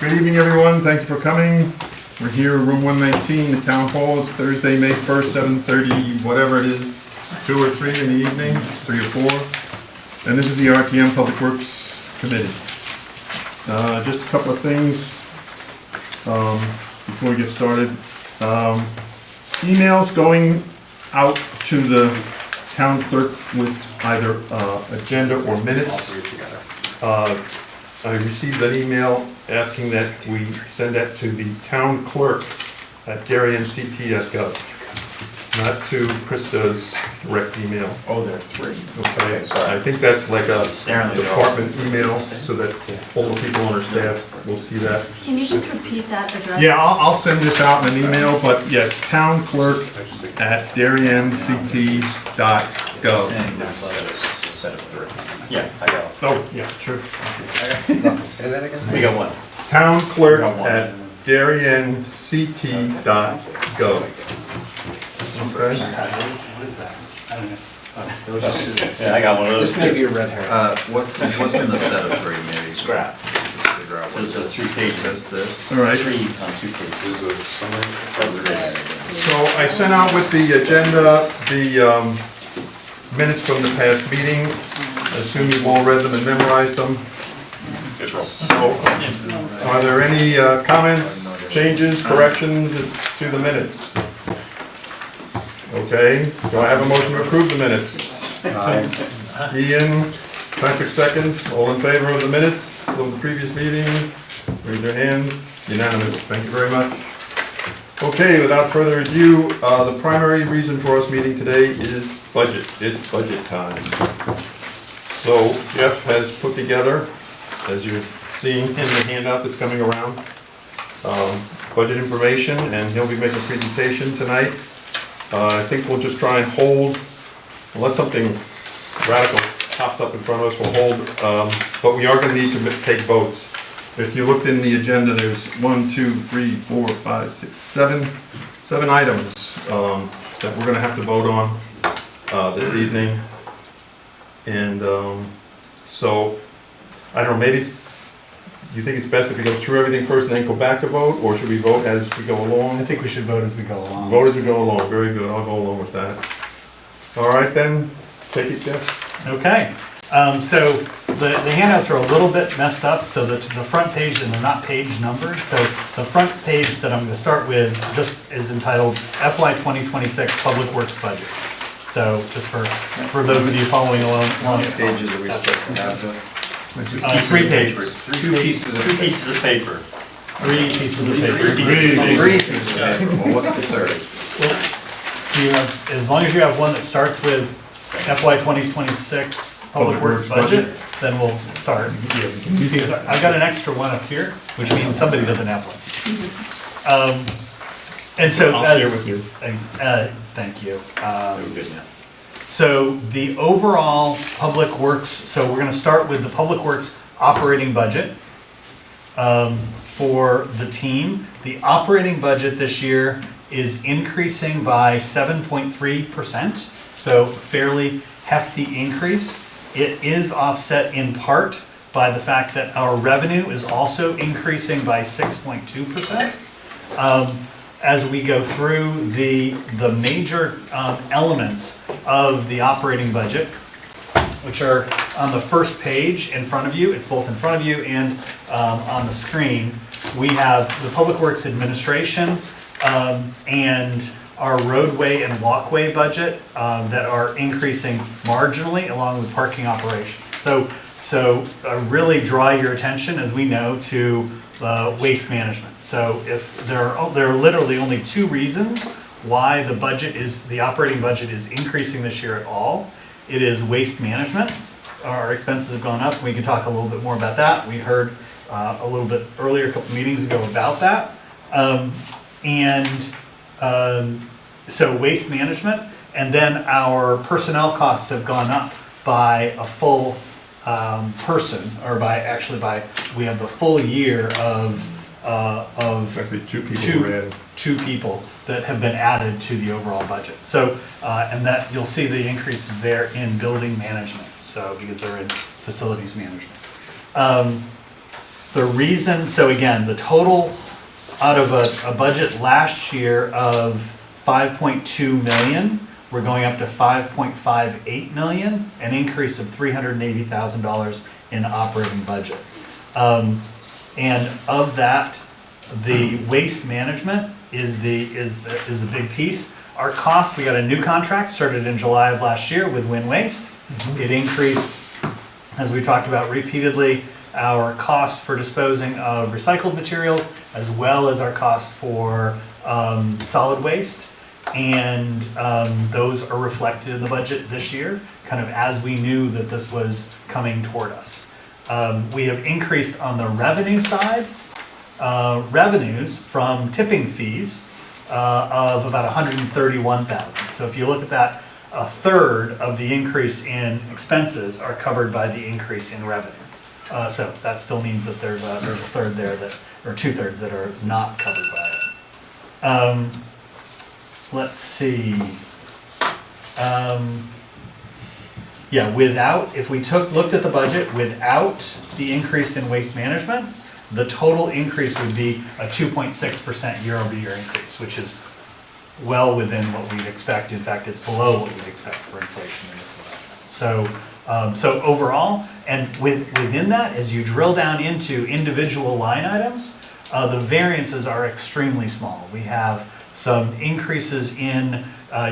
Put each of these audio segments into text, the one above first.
Good evening, everyone. Thank you for coming. We're here in room 119, the town hall. It's Thursday, May 1st, 7:30, whatever it is, 2 or 3 in the evening, 3 or 4. And this is the RTM Public Works Committee. Just a couple of things before we get started. Emails going out to the town clerk with either agenda or minutes. I received an email asking that we send that to the Town Clerk at darynct.gov, not to Krista's direct email. Oh, there are 3. Okay, sorry. I think that's like a Staring at the department email, so that all the people on our staff will see that. Can you just repeat that address? Yeah, I'll send this out in an email, but yes, Town Clerk at darynct.gov. Set of 3. Yeah, I got it. Oh, yeah, sure. Say that again? We got 1. Town Clerk at darynct.gov. Okay. What is that? I don't know. Yeah, I got one of those. This may be a red herring. What's in the set of 3, maybe? Scrap. Figure out what Those are 3 pages. is this. All right. 3 on 2 pages. So I sent out with the agenda the minutes from the past meeting. I assume you've all read them and memorized them. So, are there any comments, changes, corrections to the minutes? Okay, do I have a motion to approve the minutes? Ian, Patrick seconds, all in favor of the minutes of the previous meeting? Raise your hand, unanimous, thank you very much. Okay, without further ado, the primary reason for us meeting today is budget. It's budget time. So Jeff has put together, as you're seeing in the handout that's coming around, budget information, and he'll be making a presentation tonight. I think we'll just try and hold, unless something radical pops up in front of us, we'll hold, but we are going to need to take votes. If you looked in the agenda, there's 1, 2, 3, 4, 5, 6, 7 items that we're going to have to vote on this evening. And so, I don't know, maybe you think it's best if we go through everything first and then go back to vote, or should we vote as we go along? I think we should vote as we go along. Vote as we go along, very good, I'll go along with that. All right then, take it, Jeff. Okay, so the handouts are a little bit messed up, so that the front page, and they're not page numbered, so the front page that I'm gonna start with just is entitled FY 2026 Public Works Budget. So just for those of you following along. How many pages are we supposed to have? 3 pages. 2 pieces of paper. 3 pieces of paper. 3 pieces of paper. Well, what's the 3rd? You have, as long as you have one that starts with FY 2026 Public Works Budget, then we'll start. Because I've got an extra one up here, which means somebody doesn't have one. And so I'll share with you. Thank you. Good now. So the overall Public Works, so we're gonna start with the Public Works operating budget for the team. The operating budget this year is increasing by 7.3%, so fairly hefty increase. It is offset in part by the fact that our revenue is also increasing by 6.2%. As we go through the major elements of the operating budget, which are on the first page in front of you, it's both in front of you and on the screen. We have the Public Works Administration and our roadway and walkway budget that are increasing marginally along with parking operations. So really draw your attention, as we know, to waste management. So if there are literally only 2 reasons why the operating budget is increasing this year at all. It is waste management. Our expenses have gone up. We can talk a little bit more about that. We heard a little bit earlier, a couple meetings ago, about that. So waste management, and then our personnel costs have gone up by a full person, or we have the full year of Actually, 2 people were added. 2 people that have been added to the overall budget. So, and that you'll see the increases there in building management. So, because they're in facilities management. The reason, so again, the total out of a budget last year of 5.2 million, we're going up to 5.58 million, an increase of $380,000 in operating budget. And of that, the waste management is the big piece. Our costs, we got a new contract, started in July of last year with Win Waste. It increased, as we talked about repeatedly, our cost for disposing of recycled materials, as well as our cost for solid waste. And those are reflected in the budget this year, kind of as we knew that this was coming toward us. We have increased on the revenue side, revenues from tipping fees of about 131,000. So if you look at that, a third of the increase in expenses are covered by the increase in revenue. So that still means that there's a third there or 2/3 that are not covered by it. Let's see. Yeah, if we looked at the budget without the increase in waste management, the total increase would be a 2.6% year-over-year increase, which is well within what we'd expect. In fact, it's below what we'd expect for inflation in this environment. So overall, and within that, as you drill down into individual line items, the variances are extremely small. We have some increases in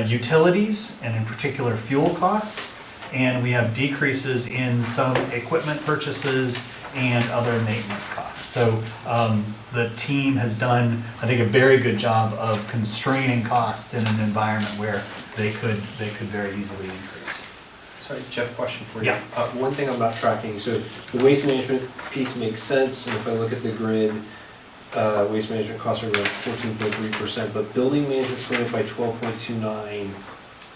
utilities, and in particular fuel costs, and we have decreases in some equipment purchases and other maintenance costs. So the team has done, I think, a very good job of constraining costs in an environment where they could very easily increase. Sorry, Jeff, question for you. Yeah. One thing I'm not tracking, so the waste management piece makes sense, and if I look at the grid, waste management costs are going 14.3%, but building management went up by 12.29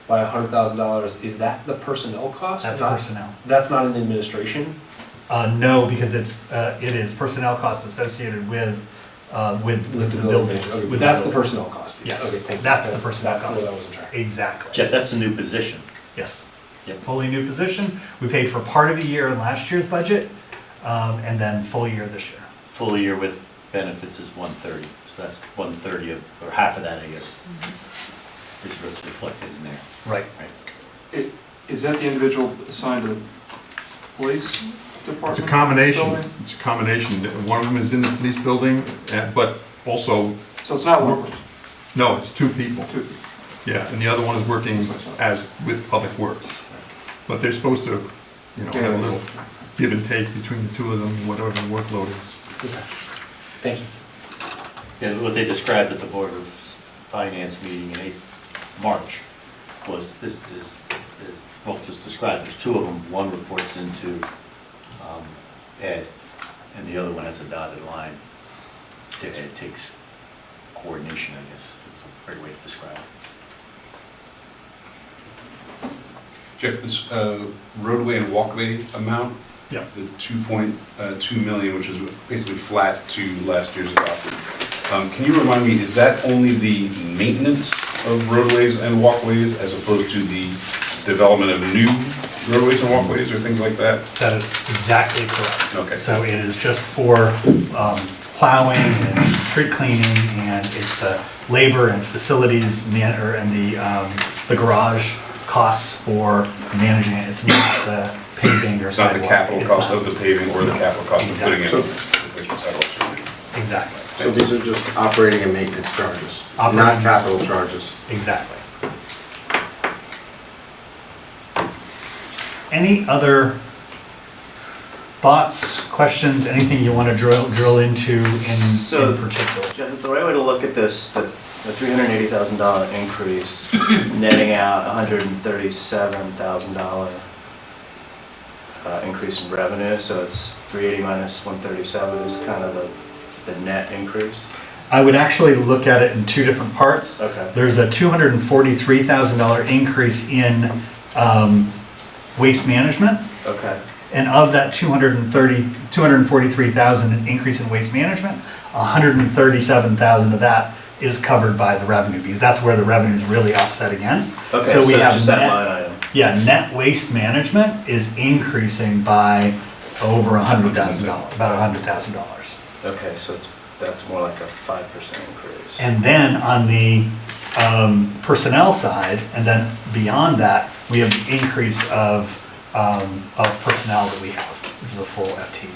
by $100,000. Is that the personnel cost? That's personnel. That's not an administration? No, because it is personnel costs associated with the buildings. Okay, with that's the buildings. personnel cost piece. Yes, Okay, thank you. that's the personnel That's cost. what I wasn't tracking. Exactly. Jeff, that's a new position. Yes. Yep. Fully new position. We paid for part of a year in last year's budget, and then full year this year. Full year with benefits is 130, so that's 130 or half of that, I guess, is what's reflected in there. Right. Is that the individual assigned to the police department? It's a combination, building? it's a combination. One of them is in the police building, but also, So it's not one person, no, it's two people. two people. Yeah, and the other one is working That's what I thought. with Public Works. But they're supposed to, have a little give and take between the two of them, whatever the workload is. Okay. Thank you. Yeah, what they described at the Board of Finance meeting in March was this, well, just described, there's two of them. One reports into Ed, and the other one has a dotted line to Ed. Takes coordination, I guess, is a great way to describe it. Jeff, this roadway and walkway amount, Yeah. the 2.2 million, which is basically flat to last year's adopted. Can you remind me, is that only the maintenance of roadways and walkways as opposed to the development of new roadways and walkways or things like that? That is exactly correct. Okay. So it is just for plowing and street cleaning, and it's the labor and facilities and the garage costs for managing it. It's not the paving or It's not sidewalk. the capital It's cost not. of the paving or the capital cost of putting in Exactly. replacement sidewalks. Exactly, So these are just operating and maintenance charges, Operating. not capital charges. exactly. Any other thoughts, questions, anything you want to drill into in particular? Jeff, is the right way to look at this, the $380,000 increase, netting out $137,000 increase in revenue, so it's 380 minus 137 is kind of the net increase? I would actually look at it in two different parts. Okay. There's a $243,000 increase in waste management. Okay. And of that 243,000 increase in waste management, 137,000 of that is covered by the revenue, because that's where the revenue is really offset against. Okay, So we it's have just that line item. Yeah, net waste management is increasing by over $100,000, about $100,000. Okay, so that's more like a 5% increase. And then on the personnel side, and then beyond that, we have the increase of personnel that we have, which is a full FTE.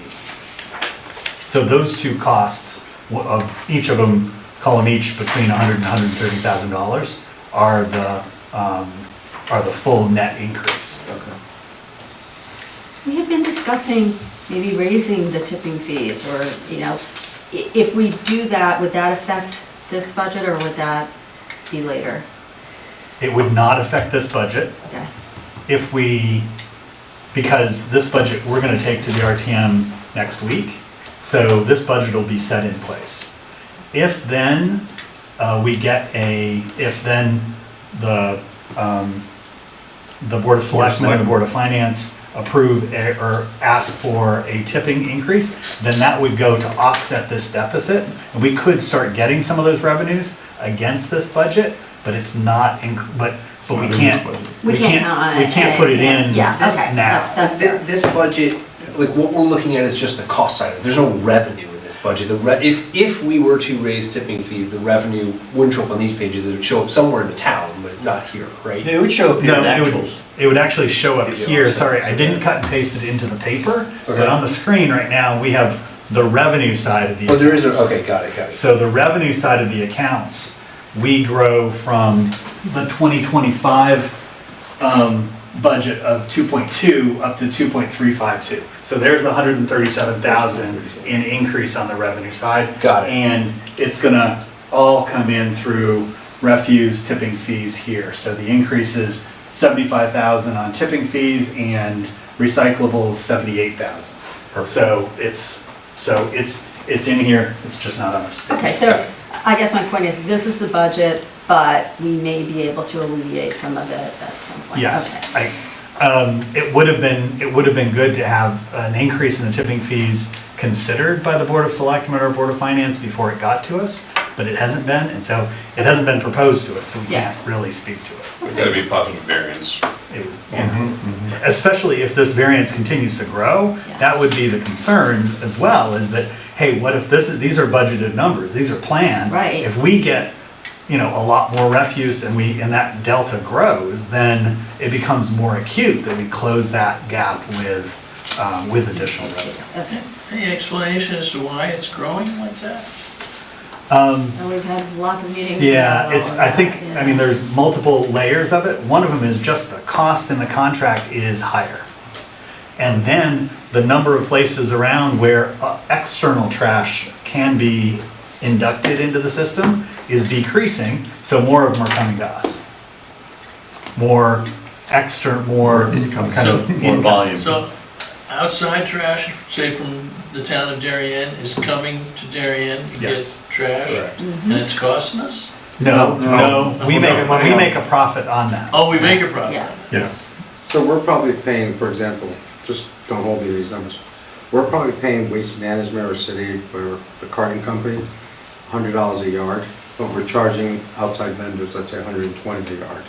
So those two costs, of each of them, call them each between $100,000 and $130,000, are the full net increase. Okay. We have been discussing maybe raising the tipping fees, or, if we do that, would that affect this budget, or would that be later? It would not affect this budget Okay. because this budget, we're gonna take to the RTM next week, so this budget will be set in place. If then the Board of Selectmen and the Board of Finance approve or ask for a tipping increase, then that would go to offset this deficit. And we could start getting some of those revenues against this budget, but it's not, but we can't. We can't count on it. We can't put it in Yeah, okay, now. that's fair. This budget, like what we're looking at is just the cost side of it. There's no revenue in this budget. If we were to raise tipping fees, the revenue wouldn't show up on these pages. It would show up somewhere in the town, but not here, right? It would show up here in No, actuals. it would actually show up here, sorry, I didn't cut and paste it into the paper, but Okay. on the screen right now, we have the revenue side of the Oh, there is accounts. okay, got it. So the revenue side of the accounts, we grow from the 2025 budget of 2.2 up to 2.352. So there's the 137,000 in increase on the revenue side. Got it. And it's gonna all come in through refuse tipping fees here. So the increase is 75,000 on tipping fees and recyclables 78,000. So it's in here, it's just not on this page. Okay, so I guess my point is, this is the budget, but we may be able to alleviate some of it at some point. Yes, Okay. it would have been good to have an increase in the tipping fees considered by the Board of Selectmen or Board of Finance before it got to us, but it hasn't been, and so it hasn't been proposed to us, so we Yeah. can't really speak to it. It's gotta be a positive variance. Especially if this variance continues to grow, Yeah. that would be the concern as well, is that, hey, what if these are budgeted numbers, these are planned. Right. If we get, a lot more refuse and that delta grows, then it becomes more acute that we close that gap with additional revenue. Okay. Any explanation as to why it's growing like that? And we've had lots of meetings. Yeah, about all of I that, think, yeah. there's multiple layers of it. One of them is just the cost in the contract is higher. And then the number of places around where external trash can be inducted into the system is decreasing, so more of them are coming to us. More Income. kind of More income. volume. So outside trash, say from the town of Darien, is coming to Darien to get Yes. trash? Correct. And it's costing us? No, we We're making money on make a profit on that. Oh, we make a profit? Yeah. Yes. So we're probably paying, for example, just don't hold me to these numbers, we're probably paying Waste Management or City or the carting company $100 a yard, but we're charging outside vendors, let's say $120 a yard.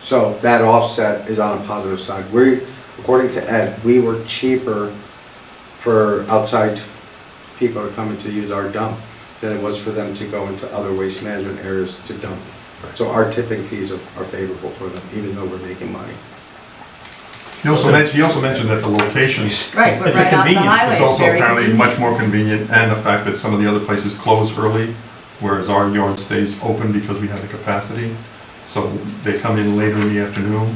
So that offset is on a positive side. According to Ed, we were cheaper for outside people to come in to use our dump than it was for them to go into other waste management areas to dump. So our tipping fees are favorable for them, even though we're making money. He also mentioned that the location is Right, we're It's a right off the convenience. highway. also It's very apparently convenient. much more convenient, and the fact that some of the other places close early, whereas our yard stays open because we have the capacity. So they come in later in the afternoon.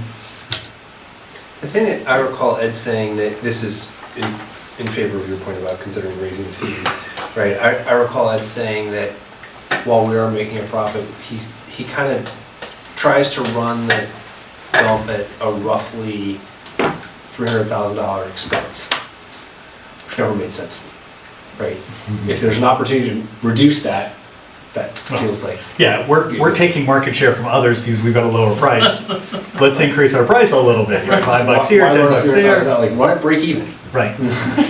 The thing that I recall Ed saying, that this is in favor of your point about considering raising the fees, right? I recall Ed saying that while we are making a profit, he kind of tries to run the dump at a roughly $300,000 expense, which never made sense to me, right? If there's an opportunity to reduce that feels like. Yeah, we're taking market share from others because we've got a lower price. Let's increase our price a little bit here, $5 here, Why run a $10 there. $300,000? Like, run it break even. Right,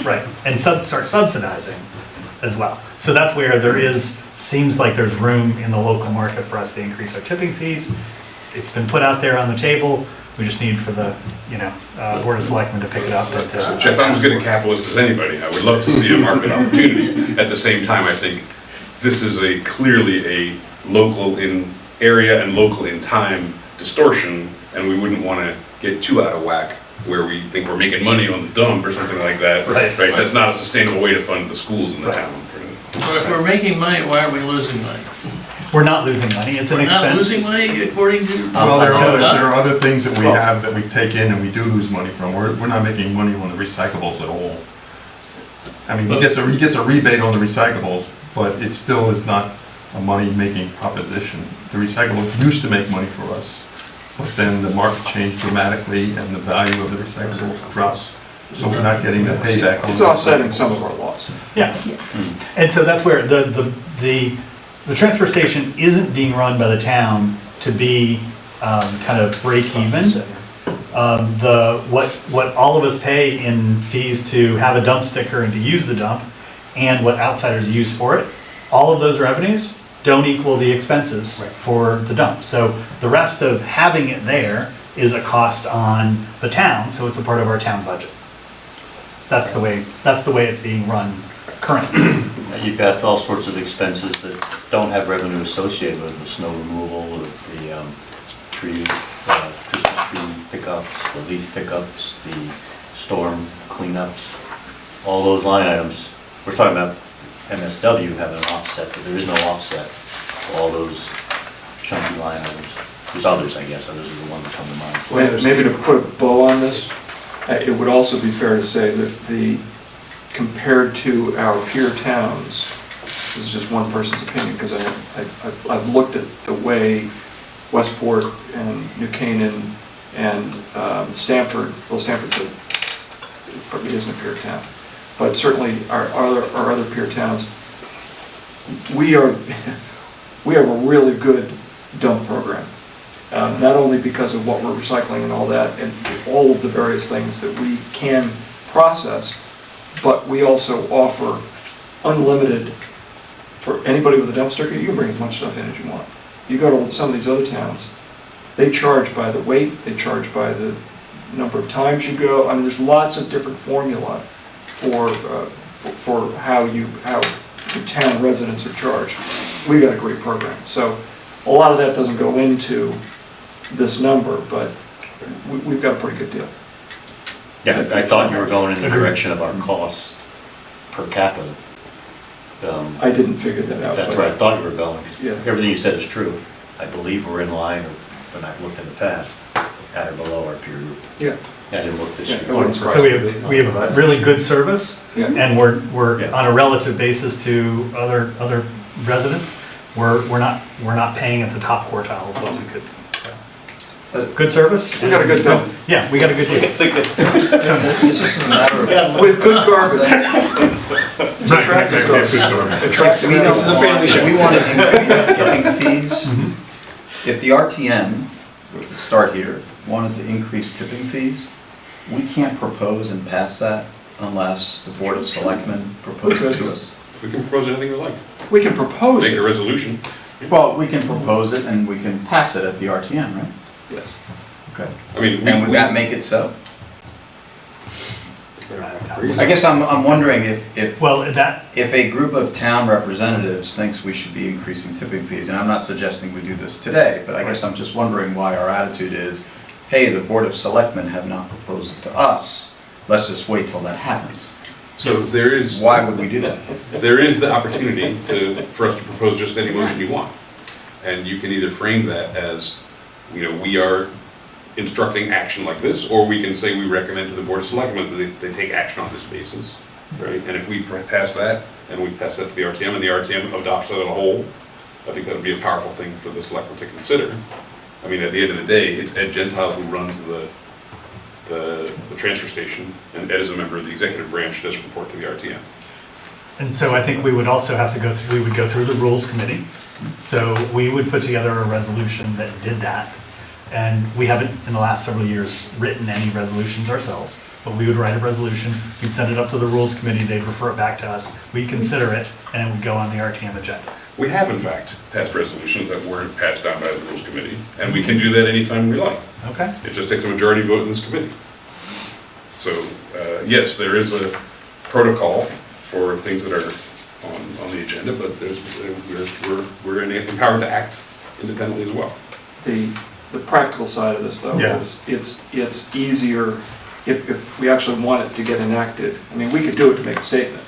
right, and start subsidizing as well. So that's where seems like there's room in the local market for us to increase our tipping fees. It's been put out there on the table. We just need for the, Board of Selectmen to pick it up. Jeff, I'm as good a capitalist as anybody. I would love to see a market opportunity. At the same time, I think this is clearly a local in area and local in time distortion, and we wouldn't want to get too out of whack where we think we're making money on the dump or something like that. Right. That's not a sustainable way to fund the schools in the town. So if we're making money, why are we losing money? We're not losing money, it's an We're not expense. losing money according to. Well, there are other things that we have that we take in and we do lose money from. We're not making money on the recyclables at all. I mean, he gets a rebate on the recyclables, but it still is not a money-making proposition. The recyclables used to make money for us, but then the market changed dramatically and the value of the recyclables drops. So we're not getting the payback. It's offsetting some of our loss. Yeah, and so that's where the transfer station isn't being run by the town to be kind of break even. What all of us pay in fees to have a dump sticker and to use the dump, and what outsiders use for it, all of those revenues don't equal the expenses for the dump. So the rest of having it there is a cost on the town, so it's a part of our town budget. That's the way it's being run currently. You've got all sorts of expenses that don't have revenue associated with the snow removal, the tree, Christmas tree pickups, the leaf pickups, the storm cleanups, all those line items. We're talking about MSW having an offset, but there is no offset for all those chunky line items. There's others, I guess, others are the ones that come to mind. Well, maybe to put a bow on this, it would also be fair to say that compared to our peer towns, this is just one person's opinion, because I've looked at the way Westport and New Canaan and Stamford, well, Stamford probably isn't a peer town, but certainly our other peer towns, we have a really good dump program. Not only because of what we're recycling and all that, and all of the various things that we can process, but we also offer unlimited, for anybody with a dump sticker, you can bring as much stuff in as you want. You go to some of these other towns, they charge by the weight, they charge by the number of times you go. I mean, there's lots of different formula for how the town residents are charged. We got a great program. So a lot of that doesn't go into this number, but we've got a pretty good deal. Yeah, I thought you were going in the direction of our costs per capita. I didn't figure that out. That's where I thought you were going. Yeah. Everything you said is true. I believe we're in line, or when I've looked in the past, at or below our peer group. Yeah. I didn't look this Yeah, year. it wouldn't So we have really good service, Yeah. and we're Yeah. on a relative basis to other residents. We're not paying at the top quartile of what we could. So. Good service. We got a good deal. Yeah, we got a good deal. It's just a matter of. With good garbage. It's attractive garbage. Attractive. This is a family show. We want to increase tipping fees. If the RTM, which would start here, wanted to increase tipping fees, we can't propose and pass that unless the Board of Selectmen proposes it to us. We can propose anything we like. We can propose Make a it. resolution. Well, we can propose it and we can pass it at the RTM, right? Yes. Okay. I mean, And would that make it so? I guess I'm wondering if Well, that, a group of town representatives thinks we should be increasing tipping fees, and I'm not suggesting we do this today, but I guess I'm just wondering why our attitude is, hey, the Board of Selectmen have not proposed it to us, let's just wait till that happens. so there is. Why would we do that? There is the opportunity for us to propose just any motion you want. And you can either frame that as, we are instructing action like this, or we can say we recommend to the Board of Selectmen that they take action on this basis, right? And if we pass that, and we pass that to the RTM, and the RTM adopts it as a whole, I think that would be a powerful thing for the Selectmen to consider. I mean, at the end of the day, it's Ed Gentile who runs the transfer station, and Ed is a member of the executive branch, does report to the RTM. and so I think we would also have to go through the rules committee. So we would put together a resolution that did that. And we haven't, in the last several years, written any resolutions ourselves, but we would write a resolution, we'd send it up to the rules committee, they'd refer it back to us, we'd consider it, and it would go on the RTM agenda. We have, in fact, passed resolutions that weren't passed down by the Rules Committee, and we can do that anytime we like. Okay. It just takes a majority vote in this committee. So, yes, there is a protocol for things that are on the agenda, but we're empowered to act independently as well. The practical side of this, though, Yeah. is it's easier if we actually want it to get enacted. I mean, we could do it to make a statement,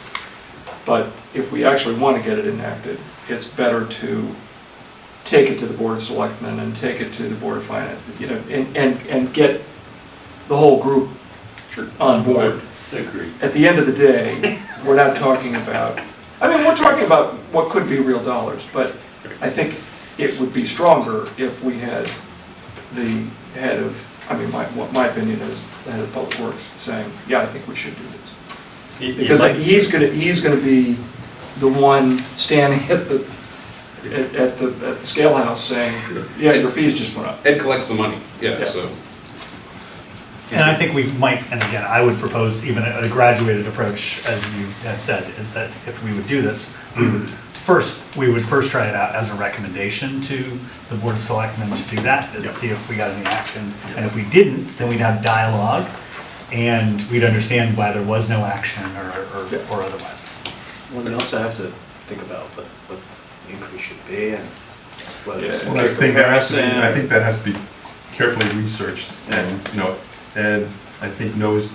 but if we actually want to get it enacted, it's better to take it to the Board of Selectmen and take it to the Board of Finance, you know, and get the whole group on board. I agree. At the end of the day, we're not talking about, I mean, we're talking about what could be real dollars, but I think it would be stronger if we had the head of, I mean, my opinion is the head of Public Works saying, yeah, I think we should do this. Because he's gonna be the one standing at the scale house saying, yeah, your fees just went up. Ed collects the money, yeah, Yeah. so. And I think we might, and again, I would propose even a graduated approach, as you have said, is that if we would do this, we would first try it out as a recommendation to the Board of Selectmen to do that, and see if we got any action. And if we didn't, then we'd have dialogue, and we'd understand why there was no action or otherwise. Well, we also have to think about what the increase should be and whether it's. Yeah. Well, I think that has to be carefully researched, and, you know, Ed, I think, knows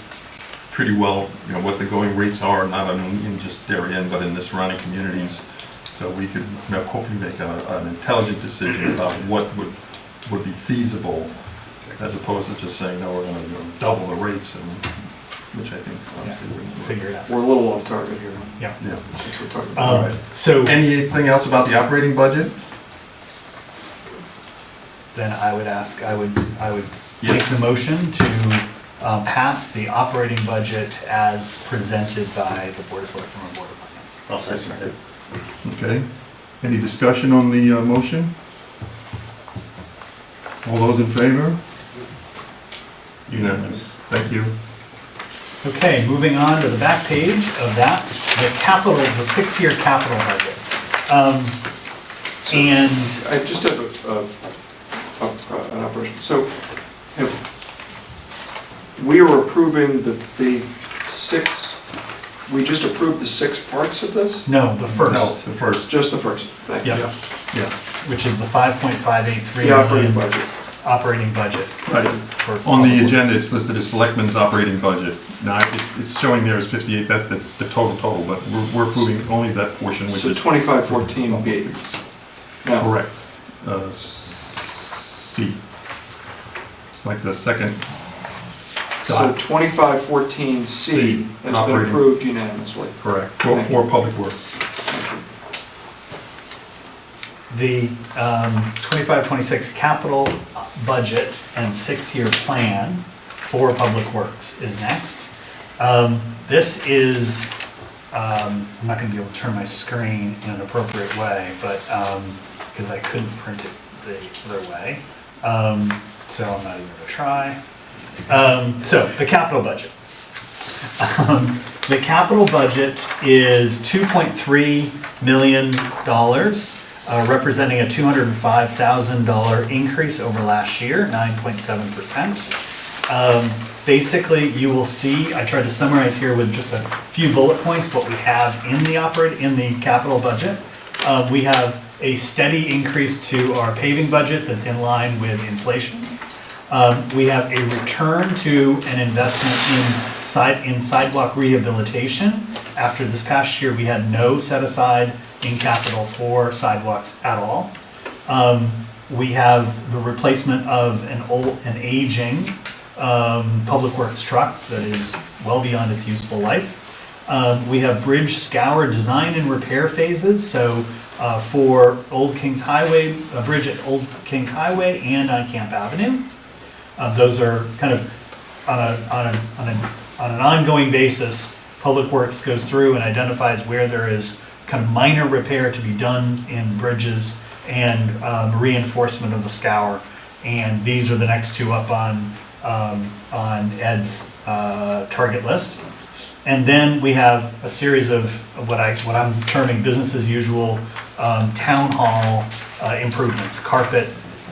pretty well, you know, what the going rates are, not in just Darien, but in the surrounding communities. So we could, you know, hopefully make an intelligent decision about what would be feasible, as opposed to just saying, no, we're gonna, you know, double the rates, and, which I think honestly wouldn't work. Figure it out. We're a little off target here, Yeah. Yeah. since we're talking about. So Anything else about the operating budget? then I would make Yes. the motion to pass the operating budget as presented by the Board of Selectmen and Board of Finance. I'll second it. Okay. Any discussion on the motion? All those in favor? Unanimous. Thank you. Okay, moving on to the back page of that, the 6-year capital budget. And I just have an operation. So, we are approving the 6, we just approved the 6 parts of this? no, the No, first, the first. Just the first, thank you. Yeah. Yeah. which is the 5.583 The operating million budget. operating budget. Right. for On the Public agenda, Works. it's listed as Selectmen's operating budget. Now, it's showing there as 58, that's the total, but we're approving only that portion, which So is 2514B. Now, correct. C. It's like the second so dot, 2514C has been Operating. approved unanimously. correct, Thank for you. Public Works. Thank you. The 25-26 capital budget and 6-year plan for Public Works is next. This is, I'm not gonna be able to turn my screen in an appropriate way, but, because I couldn't print it the other way. So I'm not even gonna try. So, the capital budget. The capital budget is $2.3 million, representing a $205,000 increase over last year, 9.7%. Basically, you will see, I tried to summarize here with just a few bullet points what we have in the capital budget. We have a steady increase to our paving budget that's in line with inflation. We have a return to an investment in sidewalk rehabilitation. After this past year, we had no set aside in capital for sidewalks at all. We have the replacement of an aging Public Works truck that is well beyond its useful life. We have bridge scour design and repair phases, so for Old Kings Highway, a bridge at Old Kings Highway and on Camp Avenue. Those are kind of on an ongoing basis. Public Works goes through and identifies where there is kind of minor repair to be done in bridges and reinforcement of the scour. And these are the next two up on Ed's target list. And then we have a series of what I'm terming business as usual town hall improvements, carpet,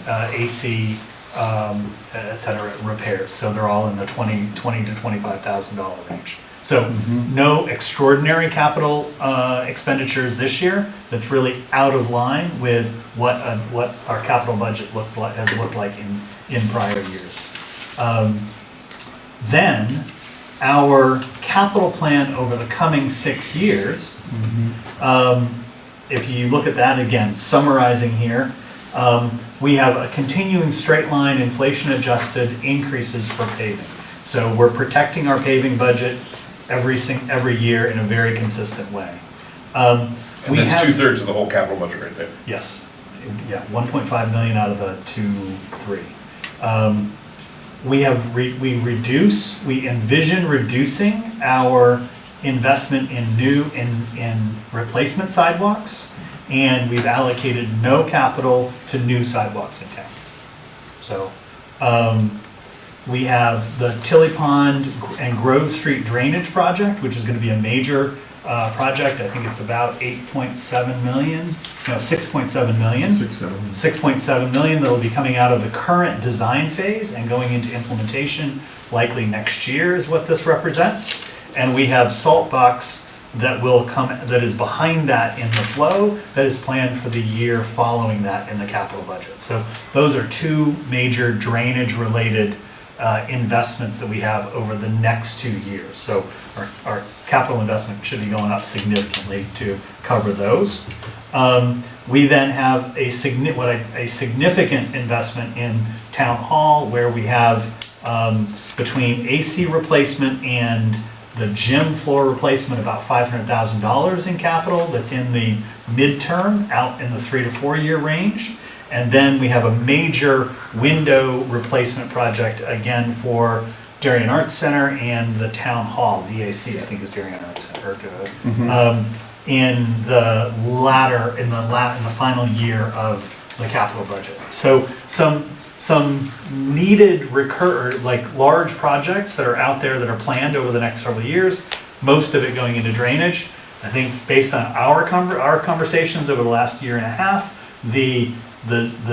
AC, et cetera, repairs. So they're all in the $20,000 to $25,000 range. So no extraordinary capital expenditures this year. That's really out of line with what our capital budget has looked like in prior years. Then our capital plan over the coming 6 years, if you look at that again, summarizing here, we have a continuing straight line inflation adjusted increases for paving. So we're protecting our paving budget every year in a very consistent way. And that's 2/3 of the whole capital budget right there. Yes, yeah, 1.5 million out of the 2.3. We envision reducing our investment in in replacement sidewalks, and we've allocated no capital to new sidewalks in town. So, we have the Tilly Pond and Grove Street drainage project, which is gonna be a major project. I think it's about 8.7 million, no, 6.7 million. 6.7 million that'll be coming out of the current design phase and going into implementation likely next year is what this represents. And we have salt box that will come, that is behind that in the flow, that is planned for the year following that in the capital budget. So those are two major drainage related investments that we have over the next 2 years. So our capital investment should be going up significantly to cover those. We then have a significant investment in town hall where we have between AC replacement and the gym floor replacement about $500,000 in capital that's in the midterm out in the 3 to 4 year range. And then we have a major window replacement project again for Darien Arts Center and the town hall, DAC, I think is Darien Arts Center, in the final year of the capital budget. So some needed large projects that are out there that are planned over the next several years, most of it going into drainage. I think based on our conversations over the last year and a half, the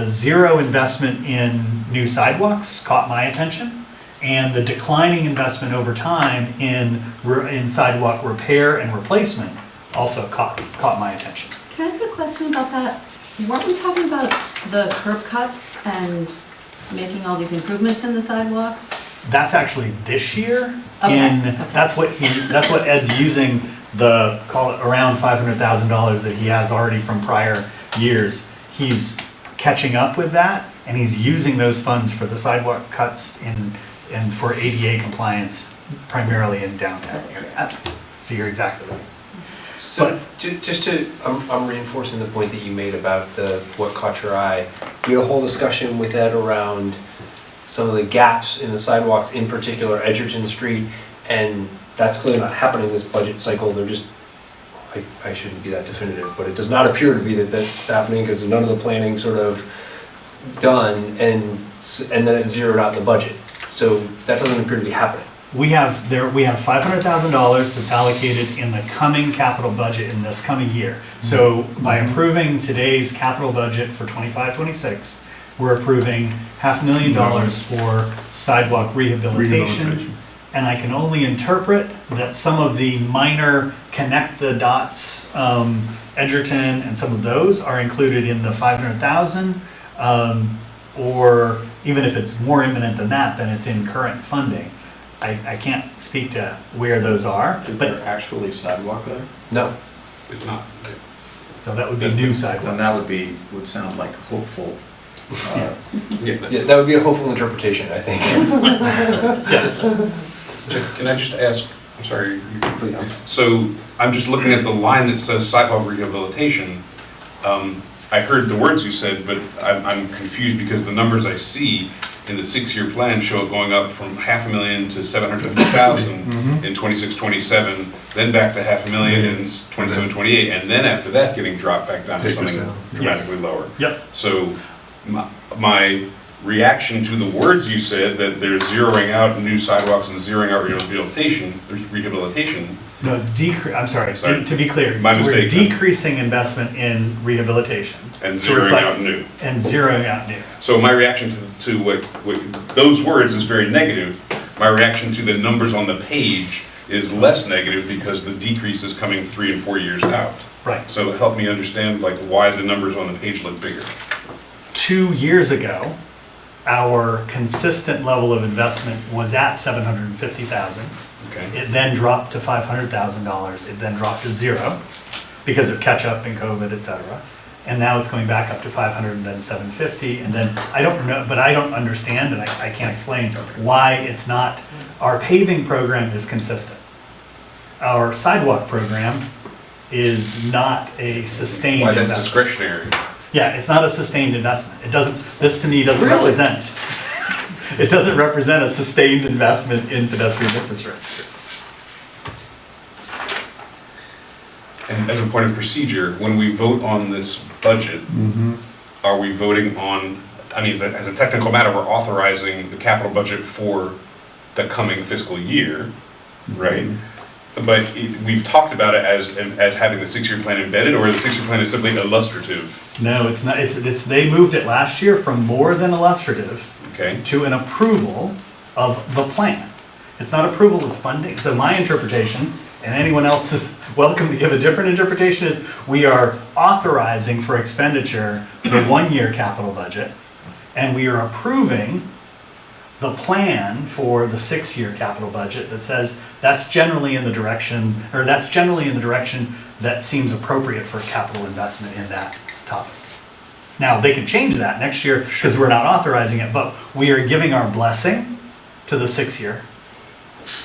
zero investment in new sidewalks caught my attention, and the declining investment over time in sidewalk repair and replacement also caught my attention. Can I ask a question about that? Weren't we talking about the curb cuts and making all these improvements in the sidewalks? That's actually this year, Okay, and okay. that's what Ed's using, call it around $500,000 that he has already from prior years. He's catching up with that, and he's using those funds for the sidewalk cuts and for ADA compliance, primarily in downtown area. Okay. So you're exactly right. So, I'm reinforcing the point that you made about what caught your eye. We had a whole discussion with Ed around some of the gaps in the sidewalks, in particular Edgerton Street, and that's clearly not happening this budget cycle. They're just, I shouldn't be that definitive, but it does not appear to be that that's happening because none of the planning sort of done, and then it's zeroed out in the budget. So that doesn't appear to be happening. We have $500,000 that's allocated in the coming capital budget in this coming year. So by approving today's capital budget for 25-26, we're approving $500,000 for sidewalk rehabilitation. And I can only interpret that some of the minor connect the dots, Edgerton and some of those are included in the 500,000, or even if it's more imminent than that, then it's in current funding. I can't speak to where those are, Is but, there actually sidewalk there? No. It's not. so that would be new sidewalks. Then that would sound like hopeful. Yeah, that would be a hopeful interpretation, I think. Yes. Can I just ask, I'm sorry, Please. so I'm just looking at the line that says sidewalk rehabilitation. I heard the words you said, but I'm confused because the numbers I see in the 6-year plan show it going up from $500,000 to $750,000 in 26-27, then back to $500,000 in 27-28, and then after that getting dropped back down to something dramatically lower. Yep. So my reaction to the words you said, that they're zeroing out new sidewalks and zeroing out rehabilitation, No, I'm sorry, Sorry. to be clear. My mistake, We're then. decreasing investment in rehabilitation. And to zeroing reflect- out new. And zeroing out new. So my reaction to what those words is very negative. My reaction to the numbers on the page is less negative because the decrease is coming 3 and 4 years out. Right. So help me understand like why the numbers on the page look bigger. 2 years ago, our consistent level of investment was at $750,000. Okay. It then dropped to $500,000. It then dropped to zero because of catch-up and COVID, et cetera. And now it's going back up to 500 and then 750. And then, I don't know, but I don't understand and I can't explain why it's not. Our paving program is consistent. Our sidewalk program is not a sustained Why that's investment. discretionary. Yeah, it's not a sustained investment. It doesn't, this to me doesn't Really? represent, it doesn't represent a sustained investment in pedestrian infrastructure. And as a point of procedure, when we vote on this budget, are we voting on, I mean, as a technical matter, we're authorizing the capital budget for the coming fiscal year, right? But we've talked about it as having the 6-year plan embedded, or the 6-year plan is simply illustrative, No, it's not, it's, they moved it last year from more than illustrative okay? to an approval of the plan. It's not approval of funding. So my interpretation, and anyone else is welcome to give a different interpretation, is we are authorizing for expenditure the 1-year capital budget, and we are approving the plan for the 6-year capital budget that says that's generally in the direction, or that's generally in the direction that seems appropriate for capital investment in that topic. Now, they can change that next year because we're not authorizing it, but we are giving our blessing to the 6-year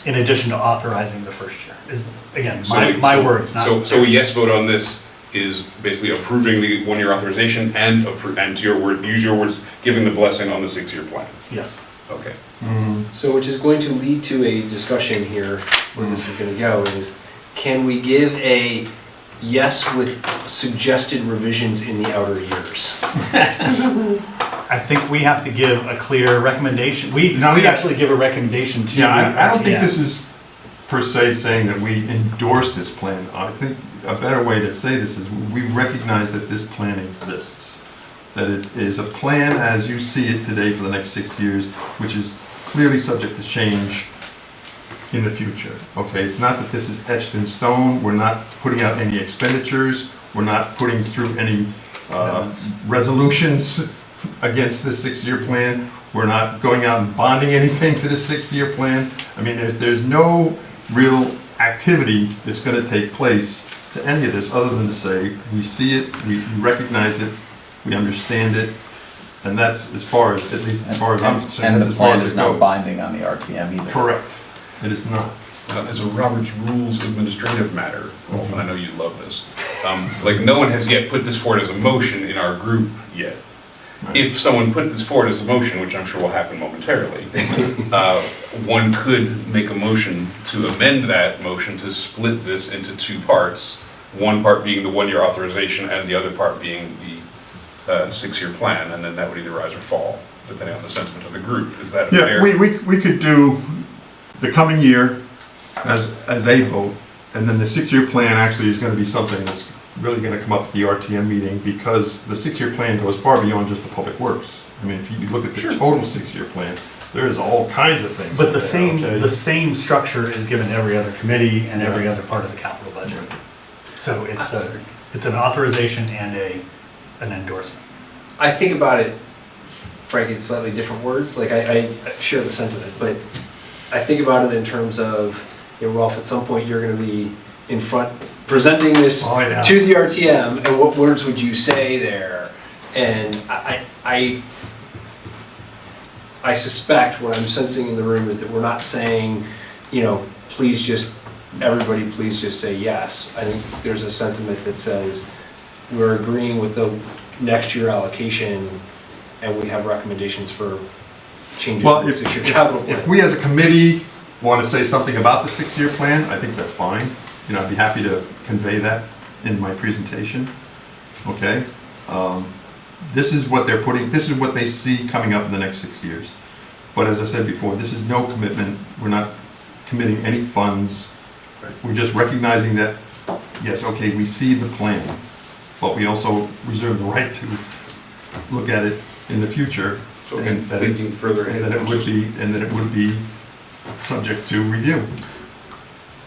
in addition to authorizing the 1st year. Is, again, my words, not So a theirs. yes vote on this is basically approving the 1-year authorization and to your word, use your words, giving the blessing on the 6-year plan. Yes. Okay. So which is going to lead to a discussion here, where this is gonna go, is can we give a yes with suggested revisions in the outer years? I think we have to give a clear recommendation. We actually give a recommendation to the Yeah, I don't think RTM. this is per se saying that we endorse this plan. I think a better way to say this is we recognize that this plan exists. That it is a plan as you see it today for the next 6 years, which is clearly subject to change in the future. Okay, it's not that this is etched in stone. We're not putting out any expenditures. We're not putting through any resolutions against this 6-year plan. We're not going out and bonding anything for this 6-year plan. I mean, there's no real activity that's going to take place to any of this other than to say, we see it, we recognize it, we understand it, and that's as far as, at least as far as I'm concerned, And that's the as far plan as is it not goes. binding on the RTM either. Correct. It is not. As a Robert's Rules administrative matter, Wolf, and I know you love this, like no one has yet put this forward as a motion in our group yet. If someone put this forward as a motion, which I'm sure will happen momentarily, one could make a motion to amend that motion to split this into 2 parts. One part being the 1-year authorization and the other part being the 6-year plan, and then that would either rise or fall, depending on the sentiment of the group. Is that a Yeah, fair? we could do the coming year as a vote, and then the 6-year plan actually is gonna be something that's really gonna come up at the RTM meeting, because the 6-year plan goes far beyond just the public works. I mean, if you look at the total 6-year plan, there is all kinds of things. But in the there, okay? same structure is given every other committee and every other part of the capital budget. So it's an authorization and an endorsement. I think about it, Frank, in slightly different words, like I share the sentiment, but I think about it in terms of, you know, Ralph, at some point you're gonna be in front, presenting this Oh, yeah. to the RTM, and what words would you say there? And I suspect what I'm sensing in the room is that we're not saying, you know, please just, everybody please just say yes. I think there's a sentiment that says, we're agreeing with the next year allocation, and we have recommendations for changes Well, to the 6-year capital plan. If we as a committee want to say something about the 6-year plan, I think that's fine. You know, I'd be happy to convey that in my presentation, okay? This is what they're putting, this is what they see coming up in the next 6 years. But as I said before, this is no commitment, we're not committing any funds We're just recognizing that, yes, okay, we see the plan, but we also reserve the right to look at it in the future. So and that it- thinking further And ahead. that it would be subject to review.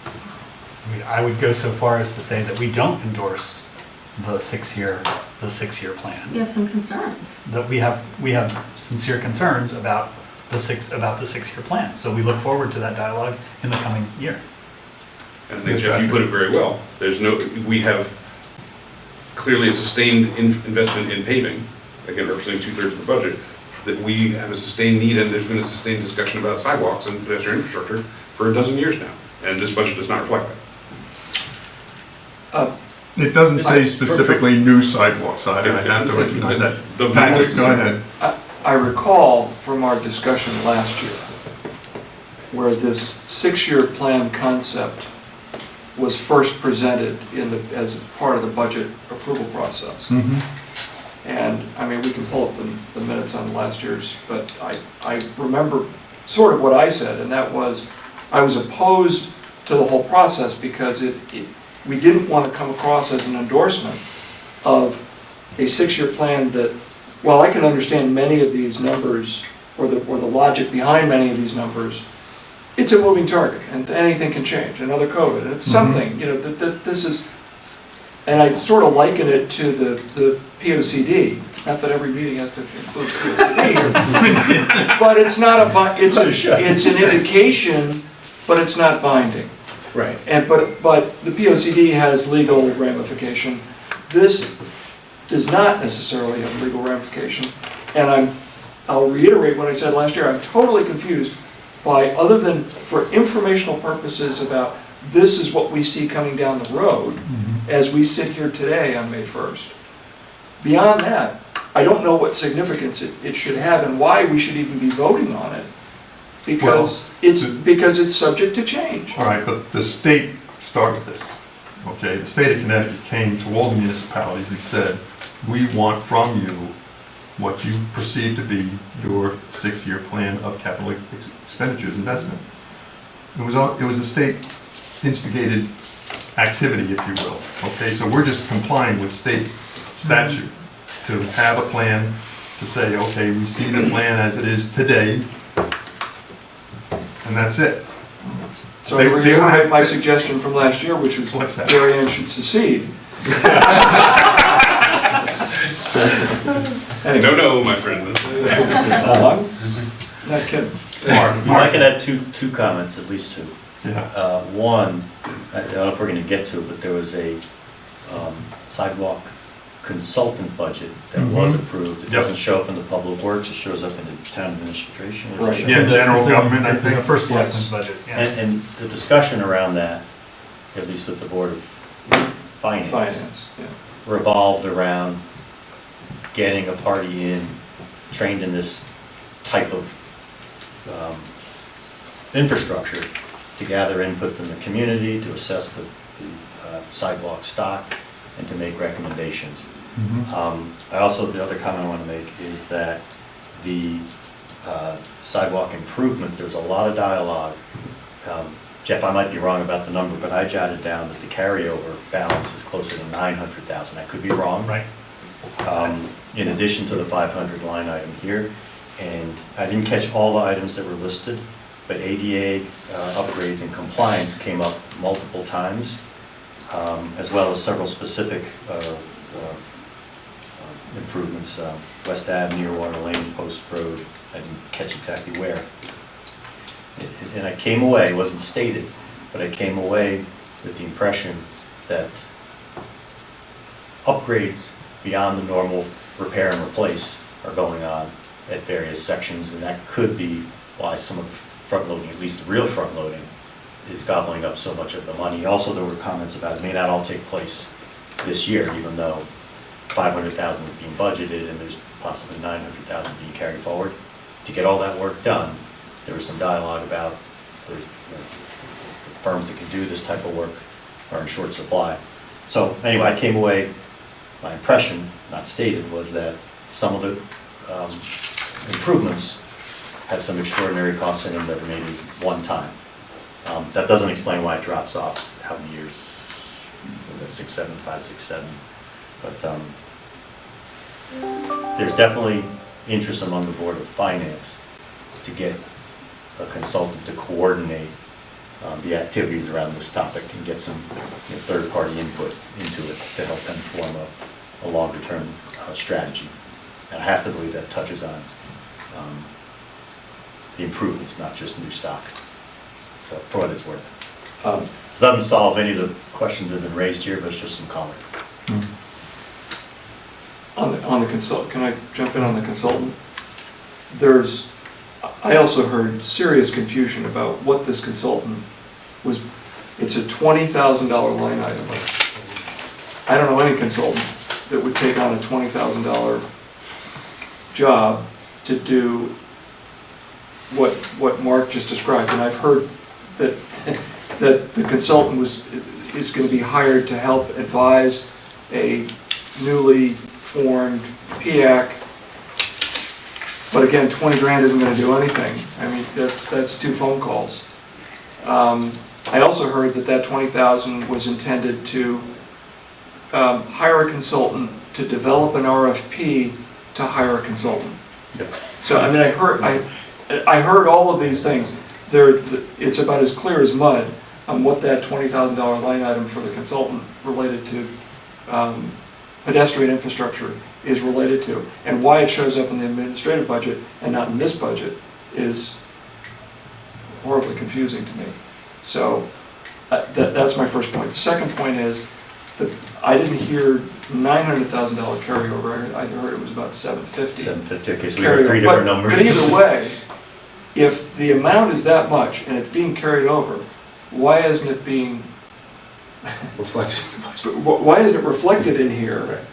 I mean, I would go so far as to say that we don't endorse the six-year plan. You have some concerns. That we have sincere concerns about the six-year plan. So we look forward to that dialogue in the coming year. And I think, Jeff, you put it very well. We have clearly a sustained investment in paving, again, representing 2/3 of the budget, that we have a sustained need, and there's been a sustained discussion about sidewalks and pedestrian infrastructure for a dozen years now, and this budget does not reflect that. It doesn't say specifically new sidewalks, I have to recognize that. Patrick, go ahead. I recall from our discussion last year, where this six-year plan concept was first presented as part of the budget approval process. And, I mean, we can pull up the minutes on last year's, but I remember sort of what I said, and that was, I was opposed to the whole process because we didn't want to come across as an endorsement of a six-year plan that, well, I can understand many of these numbers, or the logic behind many of these numbers. It's a moving target, and anything can change, another COVID, and it's something, you know, that this is, and I sort of liken it to the POCD, not that every meeting has to include POCD here, but it's not it's an indication, but it's not binding. Right. And, but the POCD has legal ramification. This does not necessarily have legal ramification, and I'll reiterate what I said last year, I'm totally confused by, other than for informational purposes about this is what we see coming down the road as we sit here today on May 1st. Beyond that, I don't know what significance it should have and why we should even be voting on it, because it's subject to change. All right, but the state started this, okay? The state of Connecticut came to all the municipalities and said, we want from you what you perceive to be your six-year plan of capital expenditures investment. It was a state instigated activity, if you will, okay? So we're just complying with state statute to have a plan to say, okay, we see the plan as it is today, and that's it. So I reiterate my suggestion from last year, which was What's that? Darien should secede. Anyway. No, my friend. Not kidding. I can add two comments, at least two. Yeah. One, I don't know if we're gonna get to it, but there was a sidewalk consultant budget that was approved. It Yep. doesn't show up in the Public Works, it shows up in the town administration. It Right. shows- Yeah, general government, I It's in think. the first Yes. selectman's budget, yeah. And the discussion around that, at least with the Board of Finance, yeah. revolved around getting a party trained in this type of infrastructure to gather input from the community, to assess the sidewalk stock, and to make recommendations. I also, the other comment I want to make is that the sidewalk improvements, there was a lot of dialogue. Jeff, I might be wrong about the number, but I jotted down that the carryover balance is closer to 900,000. I could be wrong. Right. In addition to the 500 line item here. And I didn't catch all the items that were listed, but ADA upgrades and compliance came up multiple times, as well as several specific improvements. West Ave, near Water Lane, Post Road, I didn't catch exactly where. And I came away, it wasn't stated, but I came away with the impression that upgrades beyond the normal repair and replace are going on at various sections, and that could be why some of the front loading, at least the real front loading, is gobbling up so much of the money. Also, there were comments about it may not all take place this year, even though 500,000 is being budgeted and there's possibly 900,000 being carried forward. To get all that work done, there was some dialogue about the firms that can do this type of work are in short supply. So anyway, I came away, my impression, not stated, was that some of the improvements have some extraordinary costs in them that are maybe one time. That doesn't explain why it drops off how many years, 6, 7, 5, 6, 7. But there's definitely interest among the Board of Finance to get a consultant to coordinate the activities around this topic and get some third-party input into it to help them form a longer-term strategy. And I have to believe that touches on the improvements, not just new stock. So for what it's worth. Doesn't solve any of the questions that have been raised here, but it's just some color. On the consult, can I jump in on the consultant? I also heard serious confusion about what this consultant was. It's a $20,000 line item. I don't know any consultant that would take on a $20,000 job to do what Mark just described. And I've heard that the consultant is going to be hired to help advise a newly formed PIAC. But again, 20 grand isn't going to do anything. I mean, that's 2 phone calls. I also heard that 20,000 was intended to hire a consultant to develop an RFP to hire a consultant. Yep. So I mean, I heard all of these things. It's about as clear as mud on what that $20,000 line item for the consultant related to pedestrian infrastructure is related to, and why it shows up in the administrative budget and not in this budget is horribly confusing to me. So that's my first point. The second point is that I didn't hear $900,000 carryover. I heard it was about $750. Okay, so we have 3 different numbers. But either way, if the amount is that much and it's being carried over, why isn't it being Reflected in the budget. why isn't it reflected in here? Right.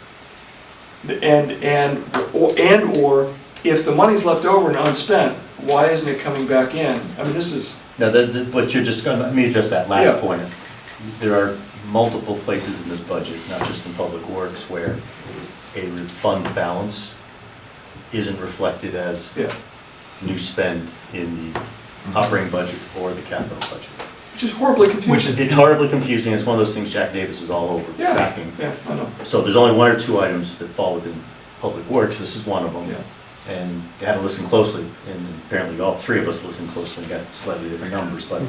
Or if the money's left over and unspent, why isn't it coming back in? I mean, this is. Now, what you're just going to, let me address that last Yeah. point. There are multiple places in this budget, not just in Public Works, where a fund balance isn't reflected as Yeah, new spend in the operating budget or the capital budget. which is horribly confusing. It's horribly confusing. It's one of those things Jack Davis is all over Yeah. tracking. Yeah, I know. So there's only 1 or 2 items that fall within Public Works. This is one of them. Yeah. And you had to listen closely, and apparently all 3 of us listened closely and got slightly different numbers, but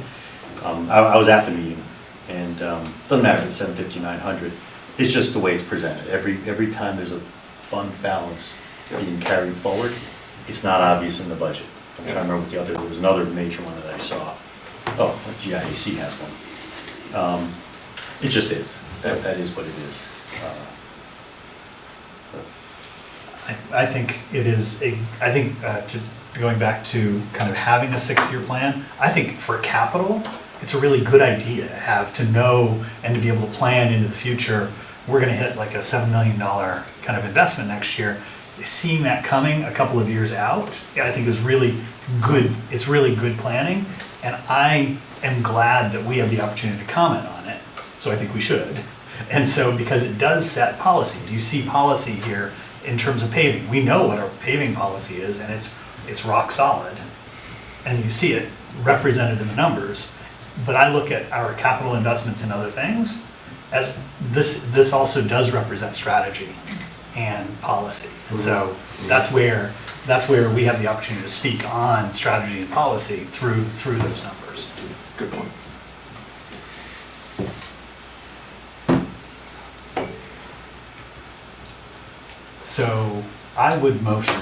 I was at the meeting, and doesn't matter if it's 750, 900, it's just the way it's presented. Every time there's a fund balance being carried forward, it's not obvious in the budget. I'm trying to remember what there was another major one that I saw. Oh, GIAC has one. It just is. That is what it is. I think it is going back to kind of having a 6-year plan, I think for capital, it's a really good idea to know and to be able to plan into the future. We're gonna hit like a $7 million kind of investment next year. Seeing that coming a couple of years out, I think is really good. It's really good planning. And I am glad that we have the opportunity to comment on it. So I think we should. And so, because it does set policy. You see policy here in terms of paving. We know what our paving policy is, and it's rock solid. And you see it represented in the numbers. But I look at our capital investments and other things as this also does represent strategy and policy. And so that's where we have the opportunity to speak on strategy and policy through those numbers. Good point. So I would motion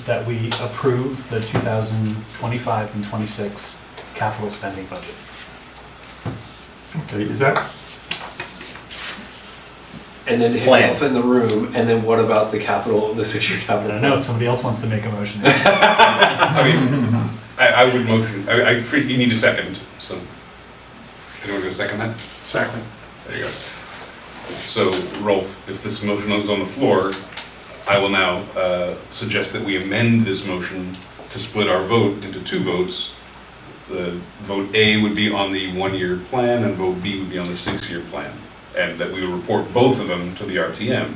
that we approve the 2025 and 26 capital spending budget. Okay, is that, And then Plan. hit off in the room, and then what about the 6-year I capital? don't know if somebody else wants to make a motion. I mean, I would motion, you need a second, so. Anyone gonna second that? second, There you go. So, Rolf, if this motion is on the floor, I will now suggest that we amend this motion to split our vote into 2 votes. The vote A would be on the 1-year plan, and vote B would be on the 6-year plan. And that we would report both of them to the RTM.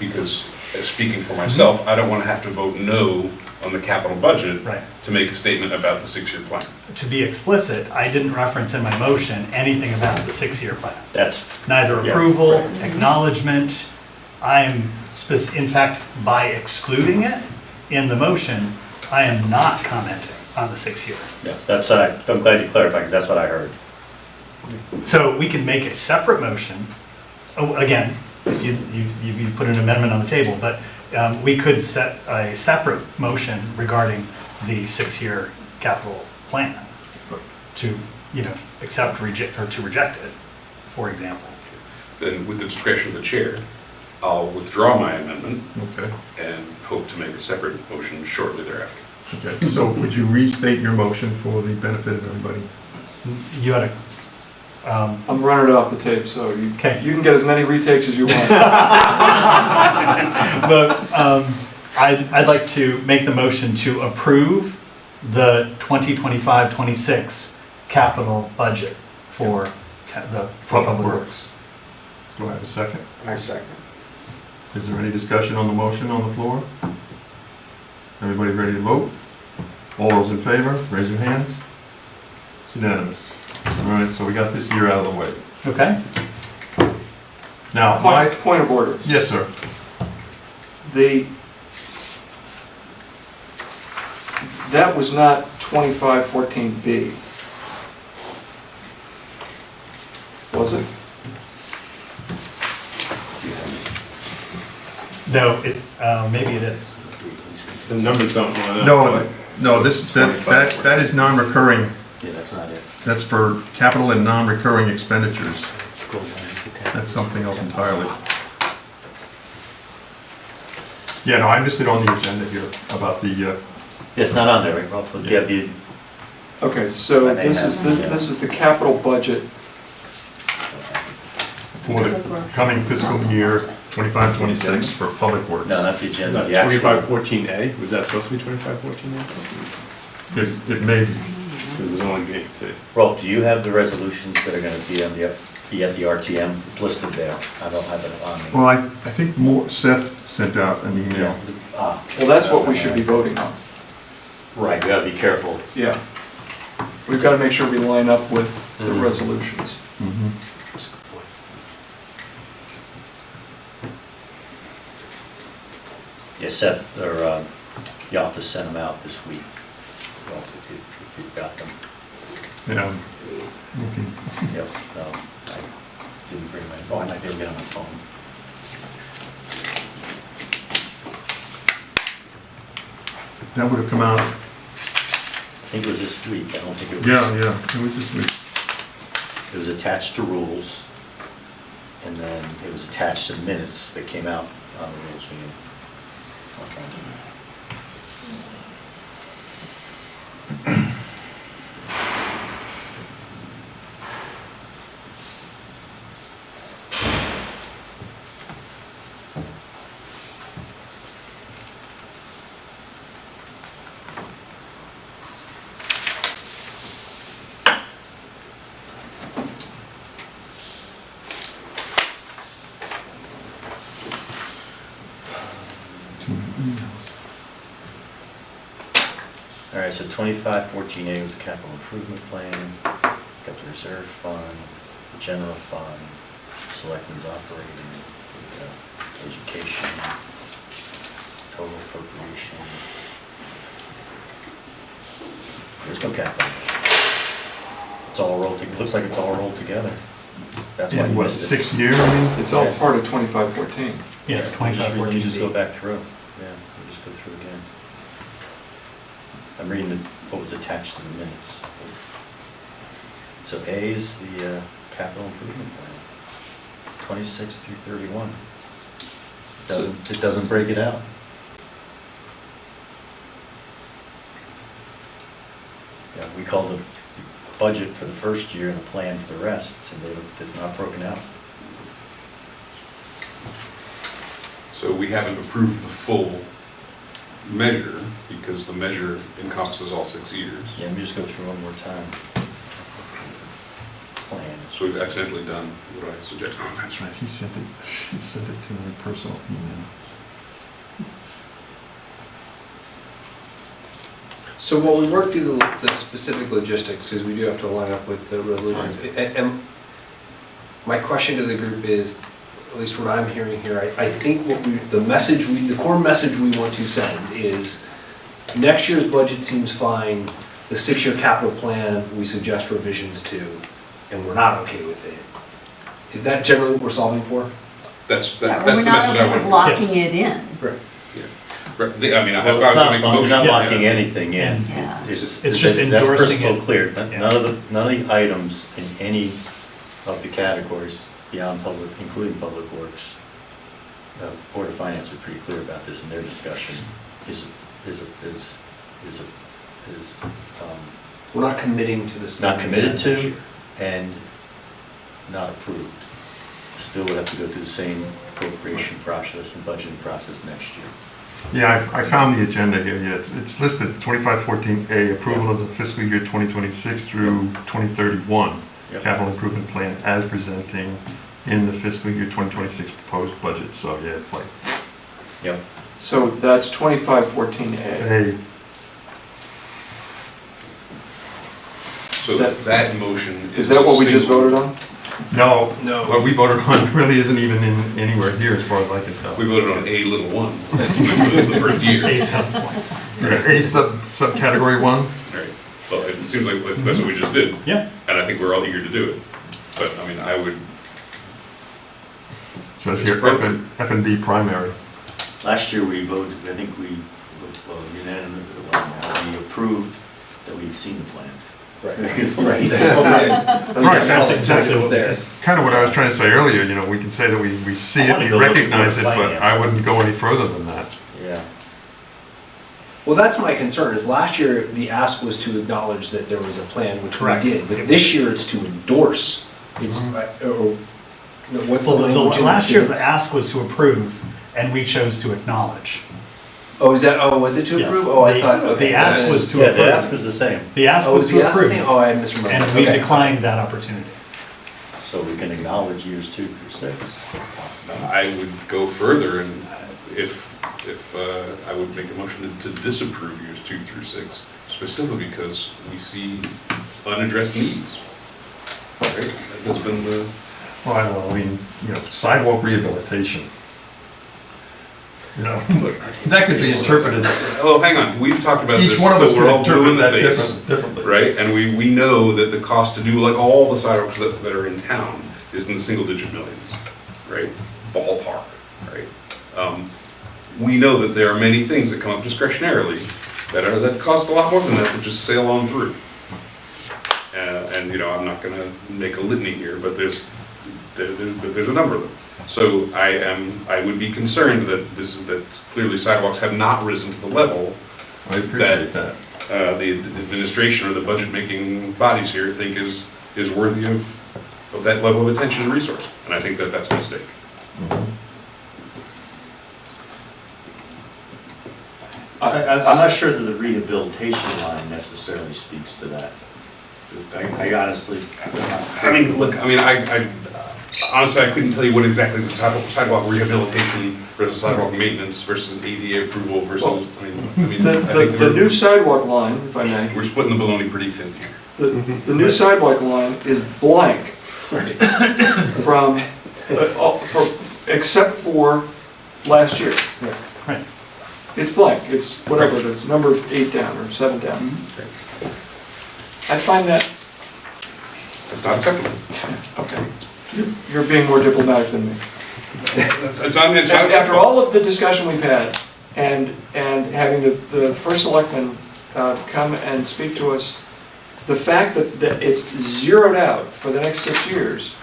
Because, speaking for myself, I don't want to have to vote no on the capital budget Right. to make a statement about the 6-year plan. To be explicit, I didn't reference in my motion anything about the 6-year plan. That's, Neither Yeah, approval, right. acknowledgement. In fact, by excluding it in the motion, I am not commenting on the 6-year. yeah, that's, I'm glad you clarified, because that's what I heard. So we can make a separate motion. Oh, again, if you put an amendment on the table, but we could set a separate motion regarding the 6-year capital plan to, accept, reject, or to reject it, for example. Then with the discretion of the chair, I'll withdraw my amendment Okay, and hope to make a separate motion shortly thereafter. okay. So would you restate your motion for the benefit of everybody? You had I'm running it off the tape, so you Okay. you can get as many retakes as you want. I'd like to make the motion to approve the 2025-26 capital budget for Public Works. Do I have a second? I second. Is there any discussion on the motion on the floor? Everybody ready to vote? All those in favor, raise your hands. It's unanimous. All right, so we got this year out of the way. Okay? Now, Point of order. yes, sir. That was not 2514B. Was it? No, maybe it is. The numbers don't line up. No, that is non-recurring. Yeah, that's not it. That's for capital and non-recurring expenditures. That's something else entirely. Yeah, no, I missed it on the agenda here about the, It's not on there, right, Ralph? Do you have the, Okay, so I may this have- is the capital budget. for the coming fiscal year, 25-26 for Public Works. no, not the agenda, the Not actual. 2514A, was that supposed to be 2514A? It may be. This is only the 8C. Ralph, do you have the resolutions that are gonna be at the RTM? It's listed there. I don't have it on me. Well, I think Seth sent out an email. Well, that's what we should be voting on. Right, we gotta be careful. Yeah. We've got to make sure we line up with the resolutions. Mhm. Yeah, Seth, or, the office sent them out this week. Well, if you've got them. Yeah. Okay. Yep, I didn't bring my, I might be able to get on my phone. That would have come out, I think it was this week, I don't think it was. yeah, it was this week. It was attached to rules, and then it was attached to minutes that came out on the rules meeting. I'll find it. All right, so 2514A was the capital improvement plan, got the reserve fund, the general fund, selectmen's operating, education, total appropriation. There's no capital. It's all rolled, it looks like it's all rolled together. That's why In you what, missed it. 6 year, I mean? It's all part of 2514. Yeah, it's We just 25-14. go back through, yeah, we just go through again. I'm reading what was attached to the minutes. So A is the capital improvement plan, 26 through 31. It doesn't break it out. Yeah, we call the budget for the first year and the plan for the rest, and it's not broken out. So we haven't approved the full measure, because the measure encompasses all 6 years. Yeah, let me just go through one more time. Plan. So we've accidentally done what I suggested. Oh, that's right, he sent it to my personal email. So while we work through the specific logistics, because we do have to line up with the resolutions, and my question to the group is, at least what I'm hearing here, I think the core message we want to send is, next year's budget seems fine, the 6-year capital plan, we suggest revisions to, and we're not okay with it. Is that generally what we're solving for? That's the We're message not I okay with want. locking it in. Right. Right, I mean, if I Well, was gonna make a we're motion. not yes. locking anything in. Yeah. It's just endorsing That's crystal it. clear. Yeah. None of the items in any of the categories beyond public, including Public Works, Board of Finance were pretty clear about this in their discussion, We're not committing to this. not committed to and not approved. Still would have to go through the same appropriation process and budgeting process next year. Yeah, I found the agenda here, yeah, it's listed 2514A, approval of the fiscal year 2026 through 2031 Yep. capital improvement plan as presenting in the fiscal year 2026 proposed budget, so yeah, it's like, Yep. So that's 2514A. hey, So that motion. Is that what we just single. voted on? no, No. what we voted on really isn't even in anywhere here as far as I can tell. We voted on A little one, the first year. A sub-point. Yeah, A subcategory 1, Right, well, it seems like that's what we just did. Yeah. And I think we're all eager to do it. But, I mean, I would, says here F and B primary. Last year we voted, I think we unanimously, we approved that we'd seen the plan. Right. Right. That's what we did. Right, that's exactly It's what, there. kind of what I was trying to say earlier, you know, we can say that we see I it, wanna we go look at recognize it, Board of but I Finance. wouldn't go any further than that. Yeah. Well, that's my concern, is last year, the ask was to acknowledge that there was a plan, which we Correct. did. But this year, it's to endorse. It's, or, no, what's the Well, language? in it? last year, Is the it- ask was to approve, and we chose to acknowledge. Oh, is that, oh, was it to Yes. approve? Oh, I The- thought, okay. the ask that was is- to Yeah, the ask approve. was the same, The ask Oh, was was to the ask the approve, same? Oh, I misremembered. and we Okay. declined that opportunity. so we can acknowledge years 2 through 6. I would go further and if I would make a motion to disapprove years 2 through 6, specifically because we see unaddressed needs. Right? That's been the, Well, I don't know, I mean, you know, sidewalk rehabilitation. You know, that could be interpreted, oh, hang on, we've talked about this. each one of us till we're can all blue in interpret the that face, differently. Right, and we know that the cost to do like all the sidewalks that are in town is in the single-digit millions, right? Ballpark, right? We know that there are many things that come up discretionarily that cost a lot more than that to just sail on through. And, you know, I'm not gonna make a litany here, but there's a number of them. So I would be concerned that clearly sidewalks have not risen to the level I appreciate that. the administration or the budget-making bodies here think is worthy of that level of attention and resource. And I think that that's a mistake. I'm not sure that the rehabilitation line necessarily speaks to that. I honestly, I mean, look, I mean, I honestly, I couldn't tell you what exactly is sidewalk rehabilitation versus sidewalk maintenance versus ADA approval versus, I mean, I think The new sidewalk line, if I may, we're splitting the baloney pretty thin here. the new sidewalk line is blank from, except for last year. Right. It's blank, it's whatever it is, number 8 down or 7 down. I find that, That's not acceptable. okay, you're being more diplomatic than me. It's not After acceptable. all of the discussion we've had, and having the first selectman come and speak to us, the fact that it's zeroed out for the next 6 years,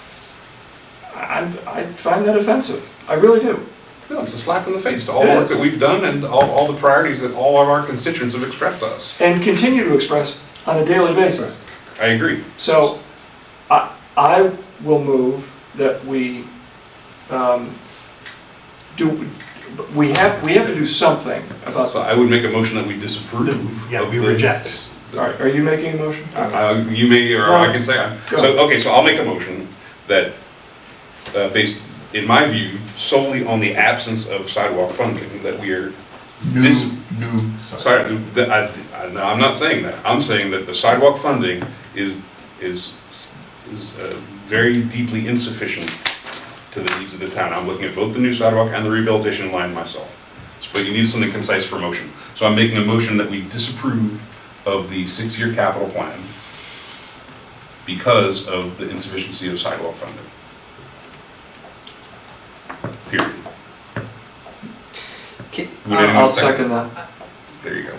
I find that offensive. I really do. No, it's a slap in the face to all It the work is. that we've done and all the priorities that all of our constituents have expressed to us. And continue to express on a daily basis. I agree. So, I will move that we we have to do something about So that. I would make a motion that we disapprove. Yeah, of we the- reject. All right, are you making a motion? You may, or I can say, Go. so, okay, so I'll make a motion that, based, in my view, solely on the absence of sidewalk funding, that we are This- Sorry. I'm not saying that. I'm saying that the sidewalk funding is very deeply insufficient to the needs of the town. I'm looking at both the new sidewalk and the rehabilitation line myself. But you need something concise for motion. So I'm making a motion that we disapprove of the 6-year capital plan because of the insufficiency of sidewalk funding. Period. Would anyone I'll second that. There you go.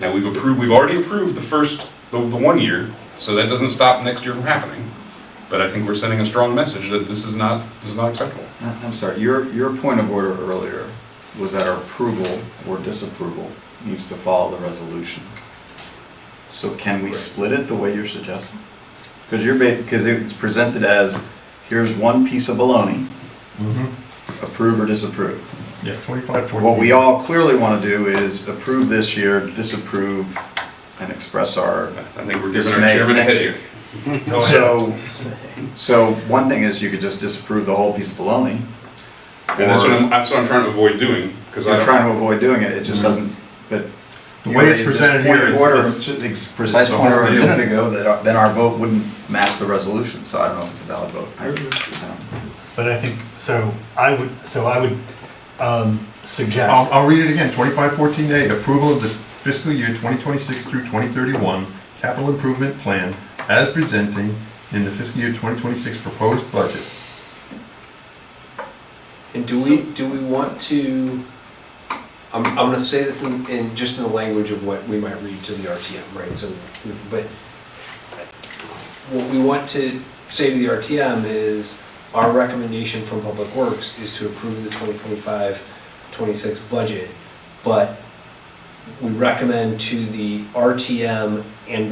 Now, we've already approved the first of the 1 year, so that doesn't stop next year from happening. But I think we're sending a strong message that this is not acceptable. I'm sorry, your point of order earlier was that our approval or disapproval needs to follow the resolution. So can we split it the way you're suggesting? Because it's presented as, here's one piece of baloney, approve or disapprove. Yeah, 2514. What we all clearly want to do is approve this year, disapprove, and express our I think we're giving our dismay chairman a next headache. year. So one thing is you could just disapprove the whole piece of baloney. And that's what I'm trying to avoid doing, because You're trying to avoid doing it, it just doesn't, but. The way it's presented here, It's precise point of order a minute ago, that then our vote wouldn't match the resolution, so I don't know if it's a valid vote. I don't know. But I think, so I would suggest. I'll read it again, 2514A, approval of the fiscal year 2026 through 2031 capital improvement plan as presenting in the fiscal year 2026 proposed budget. And do we want to, I'm gonna say this in just in the language of what we might read to the RTM, right? So, but what we want to say to the RTM is, our recommendation from Public Works is to approve the 2025-26 budget, but we recommend to the RTM and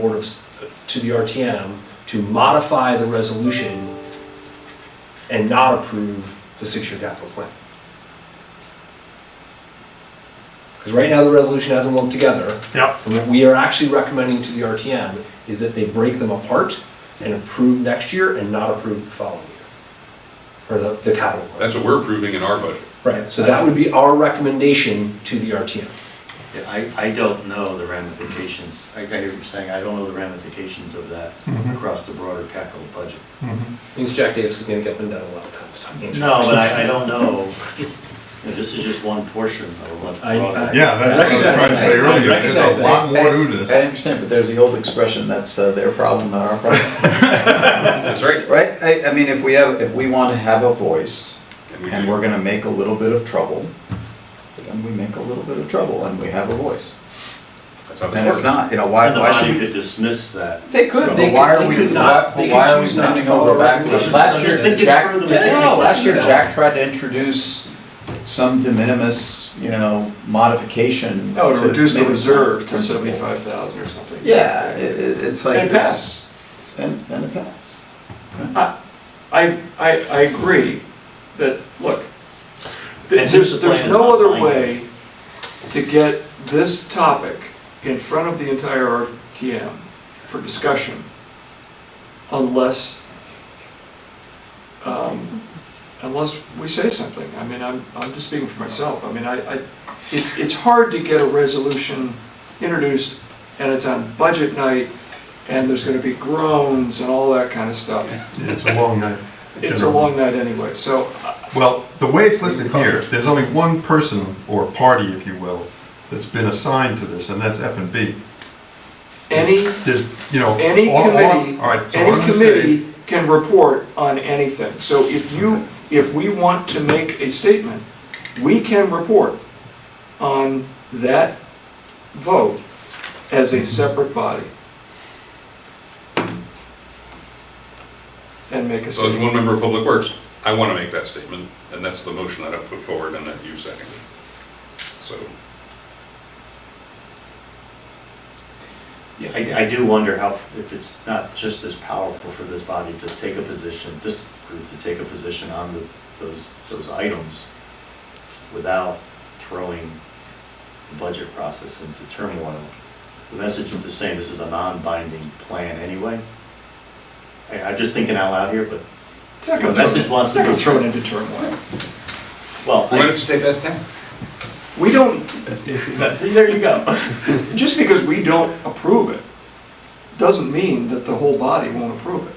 to the RTM to modify the resolution and not approve the 6-year capital plan. Because right now the resolution hasn't lumped together. Yep. And what we are actually recommending to the RTM is that they break them apart and approve next year and not approve the following year. Or the capital plan. That's what we're approving in our budget. Right, so that would be our recommendation to the RTM. I don't know the ramifications, I hear what you're saying, I don't know the ramifications of that across the broader capital budget. Means Jack Davis is gonna get them done a lot of times. No, but I don't know. This is just one portion of a much broader. Yeah, that's what I was trying to say earlier, there's a lot more to I this. understand, but there's the old expression, that's their problem, not our problem. That's right. Right? I mean, if we want to have a voice, and we're gonna make a little bit of trouble, then we make a little bit of trouble, and we have a voice. That's how this And if works. not, And the why should body we? could dismiss that. They could, They but why could- are we, they could not- they why could are we choose not to bending follow over backwards? regulations. Last year, Think it Jack, further, no, last year no. Jack tried to introduce some de minimis, modification. No, to reduce the make it reserve to principle. 75,000 or something. Yeah, it's like. And this- pass. And it passed. I agree that, look, And there's since the plan is no not other binding. way to get this topic in front of the entire RTM for discussion unless we say something. I mean, I'm just speaking for myself. I mean, it's hard to get a resolution introduced and it's on budget night and there's gonna be groans and all that kind of stuff. It's a long night. It's a long night anyway, so. Well, the way it's listed here, there's only one person or party, if you will, that's been assigned to this, and that's F&B. Any There's, committee, all right, so what I'm any gonna say, committee can report on anything. So if we want to make a statement, we can report on that vote as a separate body. And make a So as statement. one member of Public Works, I want to make that statement, and that's the motion that I put forward and that you seconded. So, Yeah, I do wonder if it's not just as powerful for this body to take a position, this group to take a position on those items without throwing the budget process into turmoil. The message is the same, this is a non-binding plan anyway. I'm just thinking out loud here, but It's not the gonna message wants to throw be it into turmoil. well, we're going to stay past 10. We don't, See, there you go. just because we don't approve it, doesn't mean that the whole body won't approve it.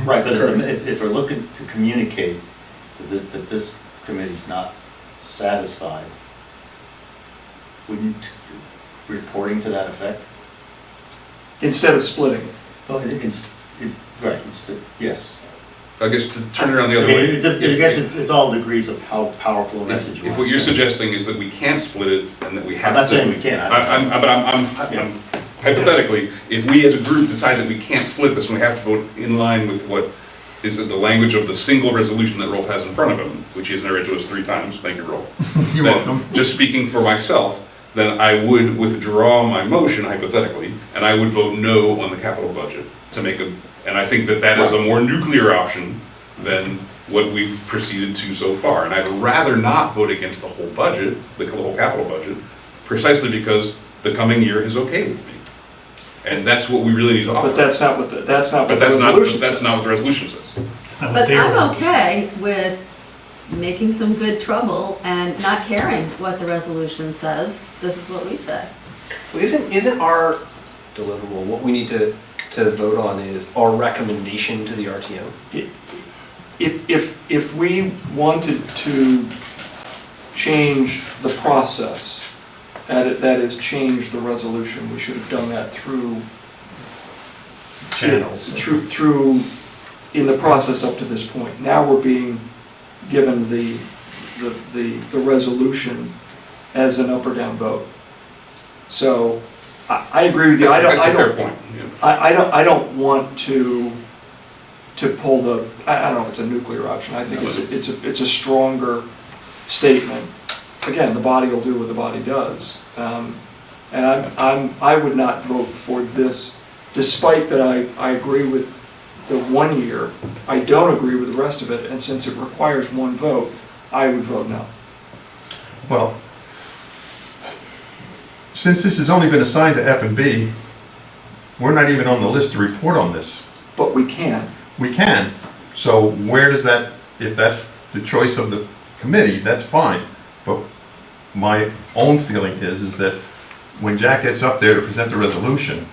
Right, but if we're looking to communicate that this committee's not satisfied, wouldn't reporting to that effect? Instead of splitting it. Well, right, yes. I guess to turn it around the I other mean, way. I guess it's all degrees of how powerful a message you If want what to you're send. suggesting is that we can't split it and that we have I'm to. not saying we can't. But I'm hypothetically, if we as a group decide that we can't split this and we have to vote in line with what is the language of the single resolution that Rolf has in front of him, which he's narrated to us 3 times, thank you, Rolf. You're Then, welcome. just speaking for myself, then I would withdraw my motion hypothetically, and I would vote no on the capital budget to make a, and I think that that is a more nuclear option than what we've proceeded to so far. And I'd rather not vote against the whole budget, the whole capital budget, precisely because the coming year is okay with me. And that's what we really need to offer. But that's not what the, that's not what But the that's not, resolution that's says. not what the resolution says. It's not what But their I'm resolution okay with making some good trouble and not caring what the resolution says. This is what we say. Well, isn't our deliverable, what we need to vote on is our recommendation to the RTM? If we wanted to change the process, that is, change the resolution, we should have done that through channels. through, in the process up to this point. Now we're being given the resolution as an up or down vote. So, I agree with you, I That's a fair don't, point. Yeah. I don't want to pull the, I don't know if it's a nuclear option, I think it's a stronger statement. Again, the body will do what the body does. And I would not vote for this, despite that I agree with the 1 year, I don't agree with the rest of it, and since it requires one vote, I would vote no. Well, since this has only been assigned to F&B, we're not even on the list to report on this. But we can. We can. So where does that, if that's the choice of the committee, that's fine. But my own feeling is that when Jack gets up there to present the resolution,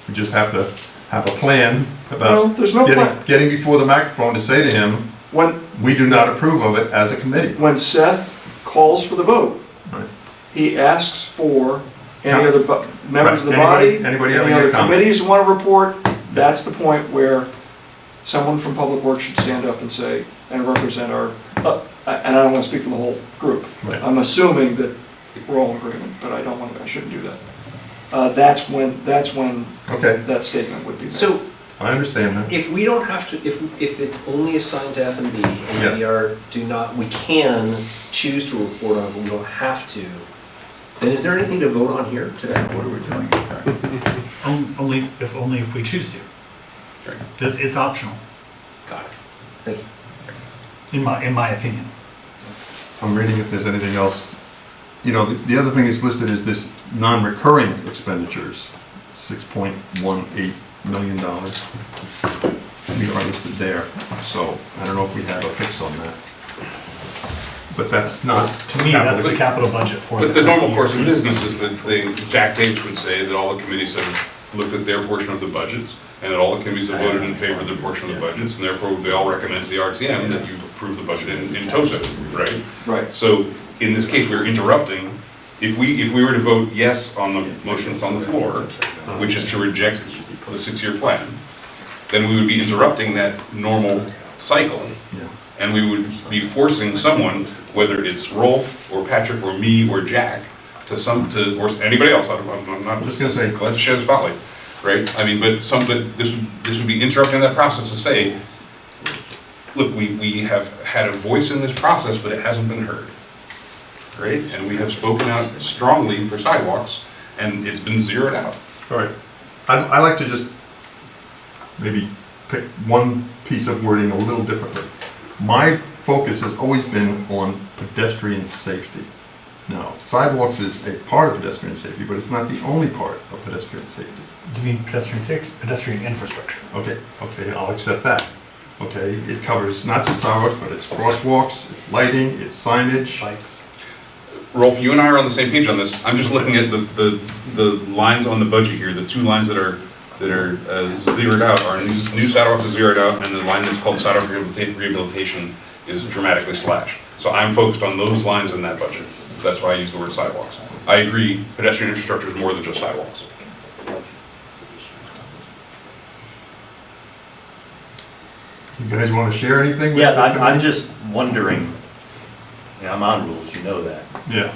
we just have to have a plan No, about there's no plan. getting before the microphone to say to him, When, we do not approve of it as a committee. when Seth calls for the vote, Right. he asks for any other members of the Right. body, Anybody any having a other comment? committees who want to report. That's the point where someone from Public Works should stand up and say, and represent our, and I don't want to speak for the whole group. Right. I'm assuming that we're all in agreement, but I don't want to, I shouldn't do that. That's when Okay, that statement would be made. So I understand that. if we don't have to, if it's only assigned to F&B and Yeah. we can choose to report on it, but we don't have to, then is there anything to vote on here today? What are we doing exactly? Only if we choose to. Right. It's optional, Got it. Thank you. in my opinion. I'm reading if there's anything else. You know, the other thing that's listed is this non-recurring expenditures, $6.18 million. We are listed there, so I don't know if we have a fix on that. But that's not. To me, that's the capital budget for But the current normal year. course of business is that Jack Davis would say that all the committees have looked at their portion of the budgets, and that all the committees have voted in favor of their portion of the budgets, and therefore they all recommend to the RTM that you approve the budget in toto, right? Right. So in this case, we're interrupting. If we were to vote yes on the motion that's on the floor, which is to reject the 6-year plan, then we would be interrupting that normal cycle. Yeah. And we would be forcing someone, whether it's Rolf or Patrick or me or Jack, or anybody else, I'm not I'm just gonna say, glad to share the spotlight, right? I mean, but this would be interrupting that process to say, look, we have had a voice in this process, but it hasn't been heard, right? And we have spoken out strongly for sidewalks, and it's been zeroed out. all right, I like to just maybe pick one piece of wording a little differently. My focus has always been on pedestrian safety. Now, sidewalks is a part of pedestrian safety, but it's not the only part of pedestrian safety. Do you mean pedestrian safety, pedestrian infrastructure? Okay, I'll accept that. Okay, it covers not just sidewalks, but it's crosswalks, it's lighting, it's signage. Bikes. Rolf, you and I are on the same page on this. I'm just looking at the lines on the budget here, the two lines that are zeroed out are new sidewalks are zeroed out, and the line that's called sidewalk rehabilitation is dramatically slashed. So I'm focused on those lines in that budget. That's why I use the word sidewalks. I agree, pedestrian infrastructure is more than just sidewalks. You guys want to share anything? with Yeah, the I'm committee? just wondering, you know, I'm on rules, you know that, Yeah.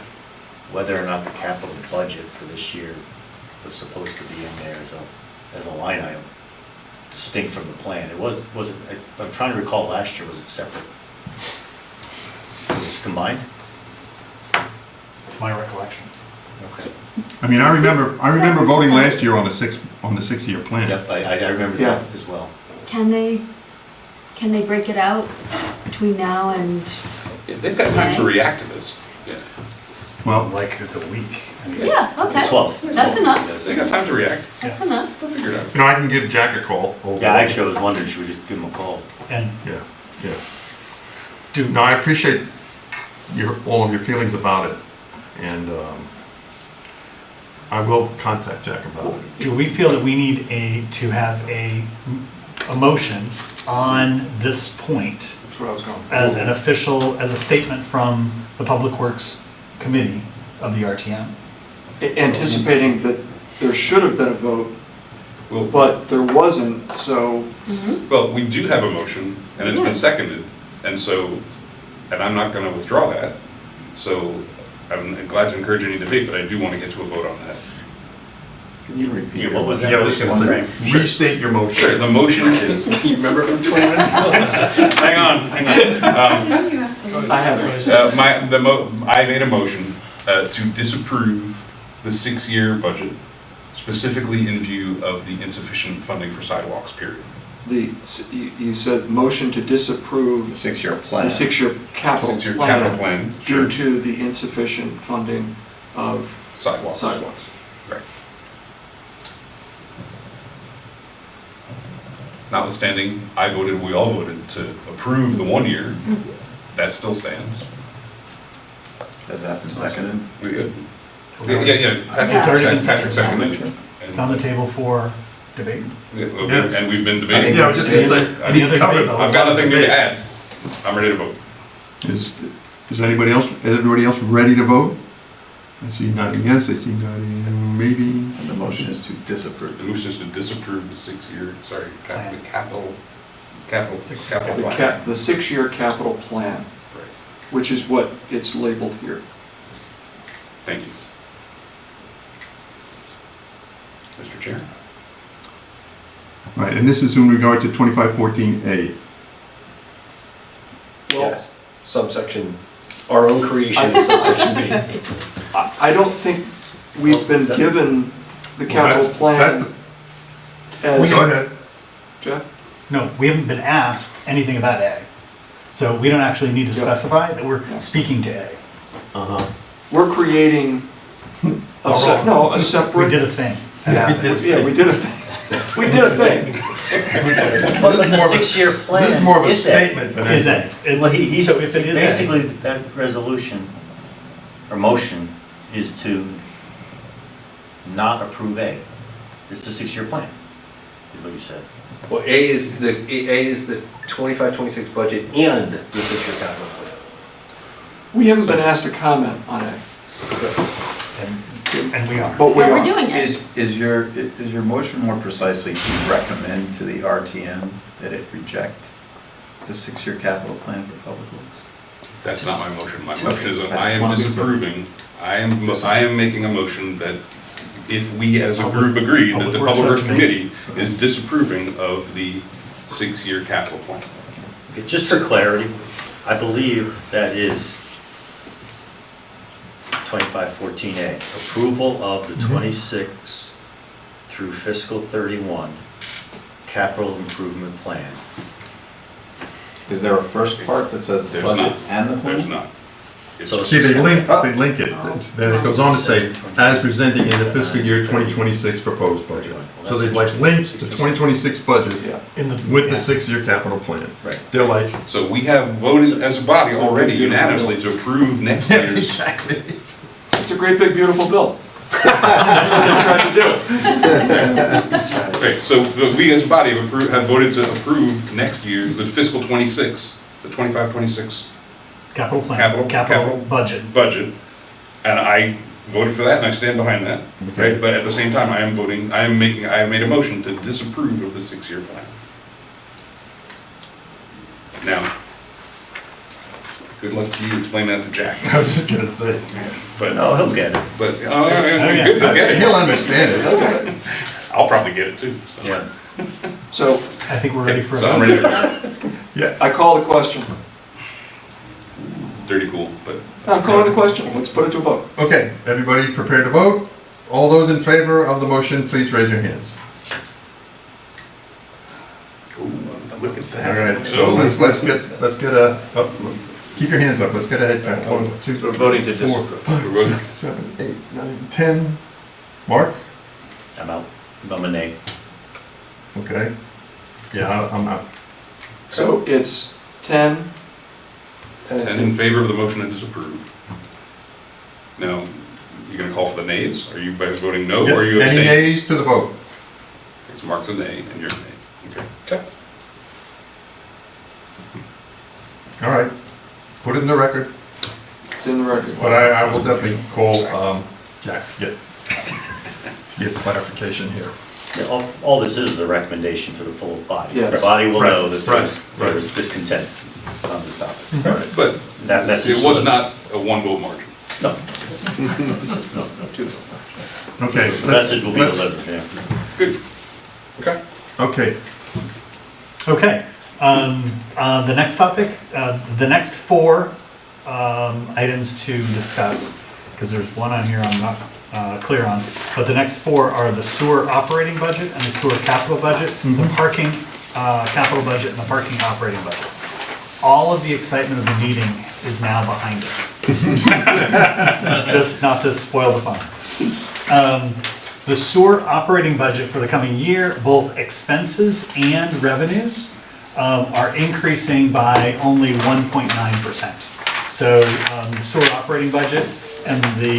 whether or not the capital budget for this year was supposed to be in there as a line item, distinct from the plan. It was it, I'm trying to recall last year, was it separate? It was combined? It's my recollection. Okay. I mean, I Is this remember voting separate? last year on the 6-year plan. Yep, I remember that as well. Can they break it out between now and, Yeah, they've got time to Okay. react to this. Yeah. Well, Like, it's a week. I mean, yeah, okay. 12. That's enough, They got time to react. that's enough. They'll figure it out. you know, I can give Jack a call. Yeah, actually, I was wondering, should we just give him a call? And Yeah. No, I appreciate all of your feelings about it, and I will contact Jack about it. do we feel that we need to have a motion on this point That's what I was going. as an official, as a statement from the Public Works Committee of the RTM? Anticipating that there should have been a vote, Well, but there wasn't, so well, we do have a motion, and it's Yeah. been seconded, and I'm not gonna withdraw that. So I'm glad to encourage any debate, but I do want to get to a vote on that. Can you repeat? Yeah, what was that? your motion? motion? Frank? Restate your motion. Sure, the motion is, You remember from 20 minutes ago? hang on. I have it. I made a motion to disapprove the 6-year budget, specifically in view of the insufficient funding for sidewalks, period. You said motion to disapprove The 6-year plan. the 6-year capital 6-year capital plan. due to the insufficient funding of Sidewalks. sidewalks. Right. Notwithstanding, we all voted to approve the 1 year. That still stands. Has that been seconded? We good? Yeah. It's already been Patrick seconded. It's on the table for debate. Yes. And we've been I debating. think, yeah, I was just gonna say, I Any need other to cover debate, the though? whole I've got nothing new to debate. add. I'm ready to vote. Is everybody else ready to vote? I see nodding yes, I see nodding maybe. And the motion is to disapprove. The motion is to disapprove the 6-year, Plan. the capital The plan. the 6-year capital plan, Right. which is what it's labeled here. Thank you. Mr. Chair? Right, and this is in regard to 2514A. Yes, subsection, our own creation, subsection B. I don't think we've been given the capital That's plan as. Go ahead. Jeff? No, we haven't been asked anything about A. So we don't actually need to Yeah. specify that we're Yeah. speaking to A. Uh-huh. We're creating a separate. We did a thing. Yeah, we did a thing. We did a thing. But This is the more of a- 6-year plan This is more of a is A. statement than Is anything. A. It- Well, he's, So if it is A, basically, that resolution, or motion, is to not approve A. It's the 6-year plan, is what you said. Well, A is the 25-26 budget and the 6-year capital plan. We haven't been asked to comment on it, and we are. but we Yeah, we're are. doing it. Is your motion more precisely to recommend to the RTM that it reject the 6-year capital plan for public works? That's not my motion. My motion is, Okay. I am disapproving, I am making a motion that if we as a group agree that the Public Works Public Works Subcommittee. Committee is disapproving of the 6-year capital plan. Okay, just for clarity, I believe that is 2514A, approval of the 26 through fiscal 31 capital improvement plan. Is there a first part that says the There's budget not. and the plan? There's not. It's- So See, they link it, then it goes on to say, as presented in the fiscal year 2026 proposed budget. So they like linked the 2026 budget Yeah. with the 6-year capital plan. Right. They're like, So we have voted as a body already unanimously to approve next year's. exactly. It's a great big beautiful bill. That's what they're trying to do. Okay, so we as a body have voted to approve next year, the fiscal 26, the 25-26 Capital plan, Capital- capital budget. budget, and I voted for that, and I stand behind that. Okay. Right? But at the same time, I have made a motion to disapprove of the 6-year plan. Now, good luck to you explain that to Jack, I was just gonna say, but, No, he'll get it. but, yeah. good, he'll get he'll it. understand it. I'll probably get it too, so. Yeah. So I think we're ready for a So I'm vote. ready to, Yeah, I call the question. dirty cool, but. I'm calling the question. Let's put it to a vote. okay, everybody prepared to vote? All those in favor of the motion, please raise your hands. Look at All right, so let's get a, keep your hands up, let's get a head count. 1, 2, We're voting to 4, disapprove. 5, 6, 7, 8, 9, 10. Mark? I'm out. I'm a nay. Okay. Yeah, I'm out. So it's 10. 10 and 10 2. in favor of the motion to disapprove. Now, you gonna call for the nays? Are you guys voting no, or are you Yes, any abstaining? nays to the vote? It's Mark's a nay, and you're a nay. Okay. Okay. All right, put it in the record, It's in the record. but I will definitely call Jack to get clarification here. Yeah, all this is a recommendation to the full body. Yes. The body will Right, know that right, there's discontent on this topic. But That message. it was not a 1-vote margin. No, Okay. the message will be delivered, yeah. Good. Okay. Okay, Okay, the next topic, the next 4 items to discuss, because there's one on here I'm not clear on, but the next 4 are the sewer operating budget and the sewer capital budget, the parking capital budget and the parking operating budget. All of the excitement of the meeting is now behind us. Just not to spoil the fun. The sewer operating budget for the coming year, both expenses and revenues, are increasing by only 1.9%. So the sewer operating budget and the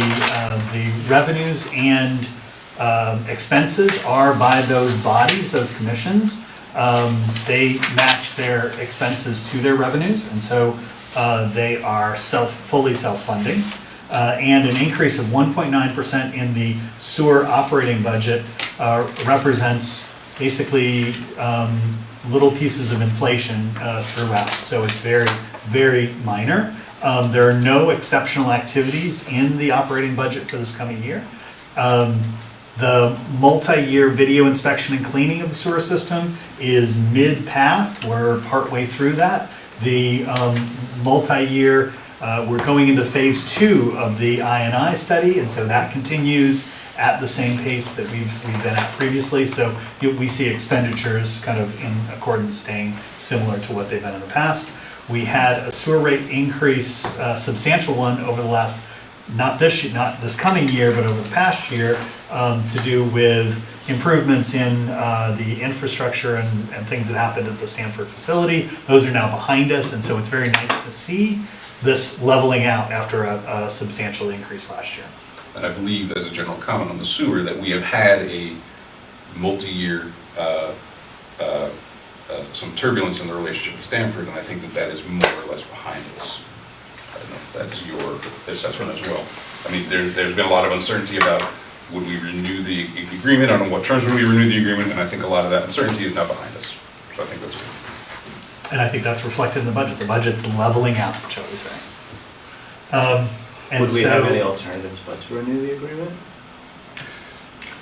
revenues and expenses are by those bodies, those commissions. They match their expenses to their revenues, and so they are fully self-funding. And an increase of 1.9% in the sewer operating budget represents basically little pieces of inflation throughout. So it's very, very minor. There are no exceptional activities in the operating budget for this coming year. The multi-year video inspection and cleaning of the sewer system is mid-path. We're partway through that. The multi-year, we're going into phase 2 of the I&I study, and so that continues at the same pace that we've been at previously. So we see expenditures kind of in accordance, staying similar to what they've been in the past. We had a sewer rate increase, substantial one over the last, not this coming year, but over the past year, to do with improvements in the infrastructure and things that happened at the Stamford facility. Those are now behind us, and so it's very nice to see this leveling out after a substantial increase last year. And I believe, as a general comment on the sewer, that we have had a multi-year, some turbulence in the relationship with Stamford, and I think that is more or less behind us. I don't know if that is your assessment as well. I mean, there's been a lot of uncertainty about would we renew the agreement, on what terms would we renew the agreement, and I think a lot of that uncertainty is now behind us. So I think that's good. And I think that's reflected in the budget. The budget's leveling out, shall we say. Would we have any alternatives but to renew the agreement?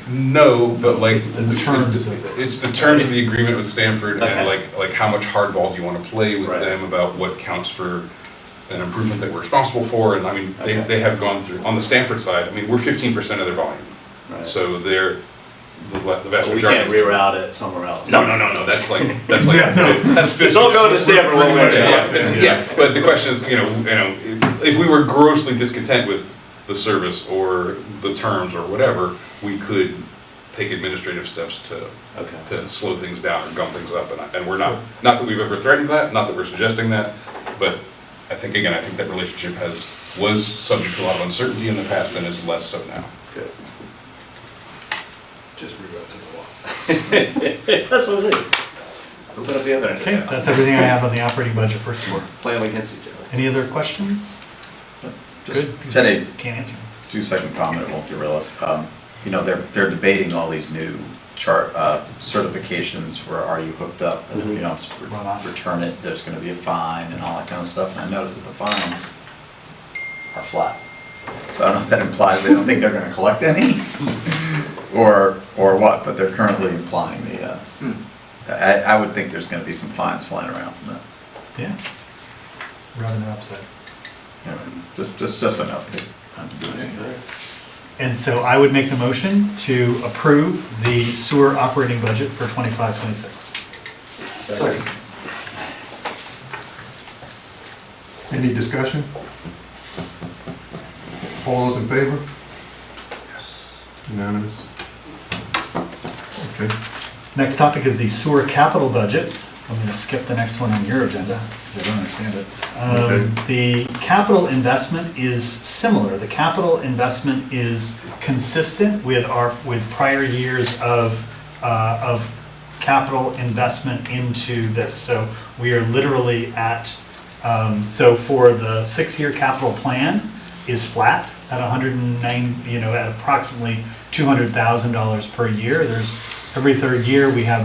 No, but like. It's the terms of it. It's the terms of the agreement with Stamford, Okay. and like how much hardball do you want to play with Right. them about what counts for an improvement that we're responsible for, and I mean, Okay. they have gone through, on the Stamford side, I mean, we're 15% of their volume. Right. So they're, the vast majority. We can't reroute it somewhere else. No, that's like, that's It's all going to Stamford one way or the other. Yeah, but the question is, if we were grossly discontent with the service or the terms or whatever, we could take administrative steps to slow things down or gum things up, and we're not that we've ever threatened that, not that we're suggesting that, but I think that relationship was subject to a lot of uncertainty in the past and is less so now. Good. Just reroute to the wall. That's what it is. Who put up the other end? Okay, that's everything I have on the operating budget for sewer. Playing against each other. Any other questions? Good. Said a Can't answer. 2-second comment, it won't derail us. They're debating all these new certifications for are you hooked up? And if you don't return it, there's gonna be a fine and all that kind of stuff. And I noticed that the fines are flat. So I don't know if that implies they don't think they're gonna collect any or what, but they're currently implying I would think there's gonna be some fines flying around from that. Yeah. Revenue upside. Anyway, just a note. And so I would make the motion to approve the sewer operating budget for 25-26. Second. Any discussion? All those in favor? Yes. Unanimous? Okay. Next topic is the sewer capital budget. I'm going to skip the next one on your agenda because I don't understand it. The capital investment is similar. The capital investment is consistent with prior years of capital investment into this. So we are literally at, so for the 6-year capital plan is flat at 109, at approximately $200,000 per year. Every third year, we have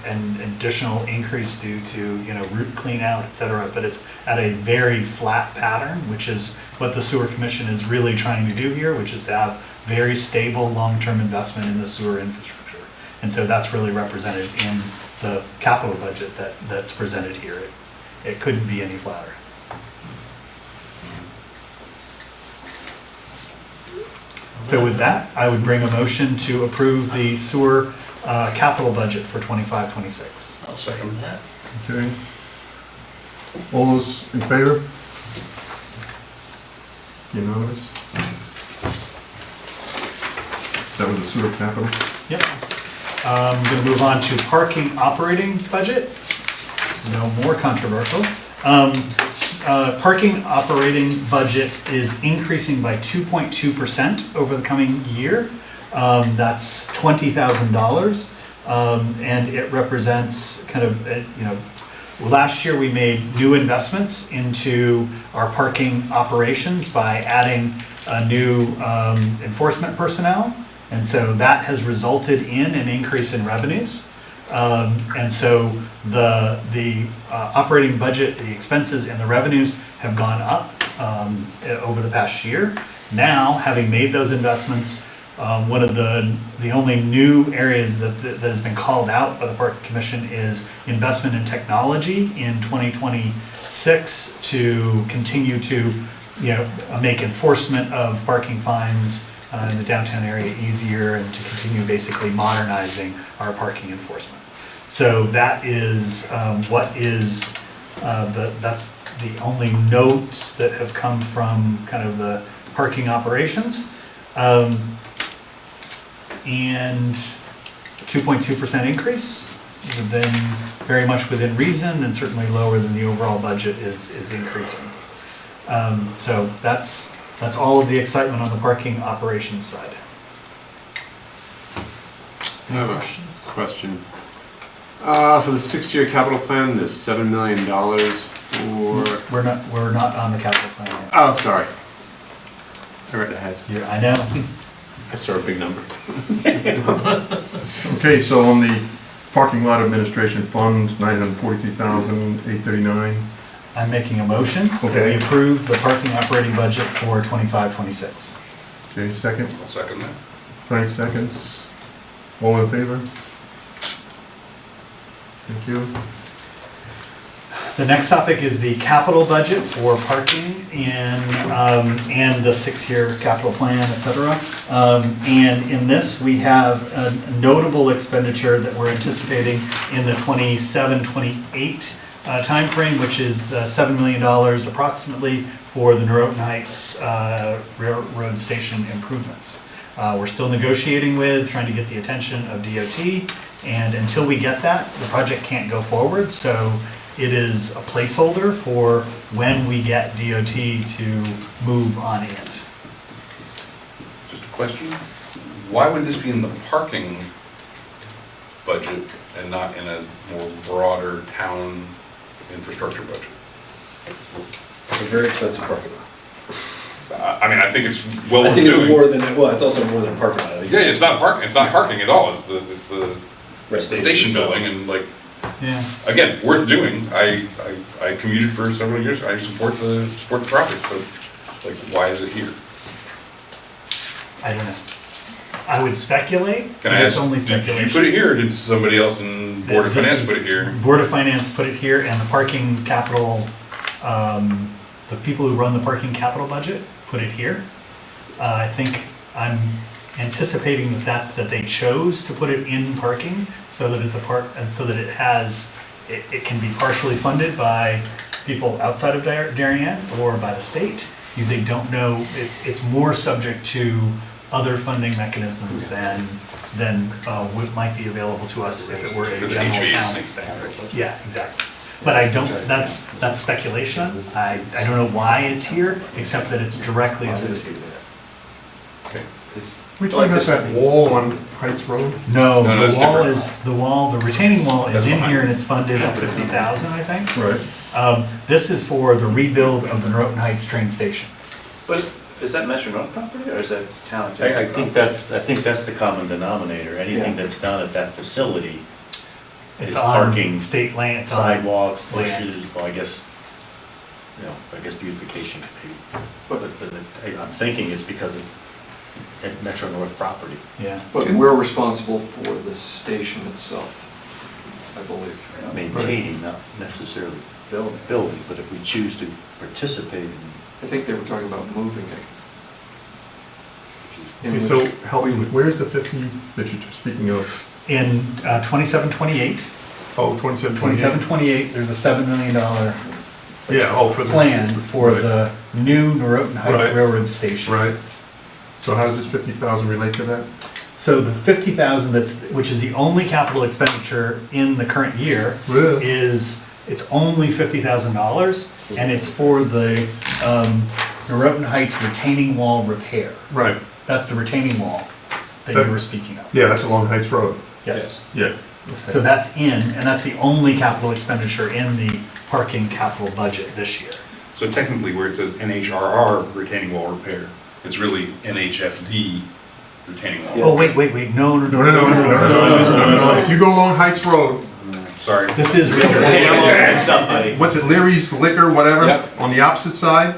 an additional increase due to, root clean out, et cetera, but it's at a very flat pattern, which is what the Sewer Commission is really trying to do here, which is to have very stable, long-term investment in the sewer infrastructure. And so that's really represented in the capital budget that's presented here. It couldn't be any flatter. So with that, I would bring a motion to approve the sewer capital budget for 25-26. I'll second that. Okay. All those in favor? Unanimous? That was the sewer capital? Yep. I'm going to move on to parking operating budget. No more controversial. Parking operating budget is increasing by 2.2% over the coming year. That's $20,000. And it represents kind of, last year we made new investments into our parking operations by adding a new enforcement personnel. And so that has resulted in an increase in revenues. And so the operating budget, the expenses and the revenues have gone up over the past year. Now, having made those investments, one of the only new areas that has been called out by the Park Commission is investment in technology in 2026 to continue to make enforcement of parking fines in the downtown area easier and to continue basically modernizing our parking enforcement. So that is that's the only notes that have come from kind of the parking operations. And 2.2% increase, then very much within reason and certainly lower than the overall budget is increasing. So that's all of the excitement on the parking operations side. I have a question. For the 6-year capital plan, there's $7 million for... We're not on the capital plan yet. Oh, sorry. I read ahead. I know. I saw a big number. Okay, so on the parking lot administration fund, $943,839. I'm making a motion that we Okay. approve the parking operating budget for 25-26. Okay, second. I'll second that. Frank seconds. All in favor? Thank you. The next topic is the capital budget for parking and the 6-year capital plan, et cetera. And in this, we have a notable expenditure that we're anticipating in the 27-28 timeframe, which is $7 million approximately for the Noroton Heights Railroad Station improvements. We're still negotiating with, trying to get the attention of DOT, and until we get that, the project can't go forward. So it is a placeholder for when we get DOT to move on it. Just a question, why would this be in the parking budget and not in a more broader town infrastructure budget? It's a very expensive parking lot. I mean, I think it's well I worth think it's doing. more than, well, it's also more than a parking lot. Yeah, it's not parking at all, it's the station building, and like, Yeah. again, worth doing. I commuted for several years, I support the project, but like, why is it here? I don't know. I would speculate, Can but I it's ask, only did you speculation. put it here, or did somebody else in Board of This Finance is- put it here? Board of Finance put it here, and the parking capital, the people who run the parking capital budget put it here. I think I'm anticipating that they chose to put it in parking so that it's a part, and so that it can be partially funded by people outside of Darien or by the state, because they don't know, it's more subject to other funding mechanisms than what might be available to us if it were For a the general HVAC. town expense. Yeah, exactly. But I don't, that's speculation. I don't know why it's here, except that it's directly associated with it. Okay. We talking about that wall on Heights Road? No, No, the that's wall different. the retaining wall is That's in behind. here and it's funded at 50,000, I think. Right. This is for the rebuild of the Noroton Heights train station. But is that Metro North property or is that town? I think that's the common denominator. Anything Yeah. that's done at that facility, It's It's on parking, state land, it's on. sidewalks, land. bushes, well, I guess beautification maybe. But I'm thinking it's because it's at Metro North property. Yeah. But we're responsible for the station itself, I believe. Maintaining, not necessarily building, but if we choose to participate in, I think they were talking about moving it. Okay, so help me, where's the 50 that you're speaking of? In 2728, Oh, 2728? there's a $7 million Yeah, for the. plan for Right. the new Noroton Heights Right. Railroad Station. Right. So how does this 50,000 relate to that? So the 50,000 which is the only capital expenditure in the current year, Really? it's only $50,000, and it's for the Noroton Heights retaining wall repair. Right. That's the retaining wall that you were speaking of. Yeah, that's along Heights Road. Yes. Yeah. So that's and that's the only capital expenditure in the parking capital budget this year. So technically, where it says NHRR retaining wall repair, it's really NHFD retaining wall. Oh, wait, no. No. If you go along Heights Road, Sorry. This is real. Next up, buddy. what's it, Leary's Liquor, whatever, Yep. on the opposite side,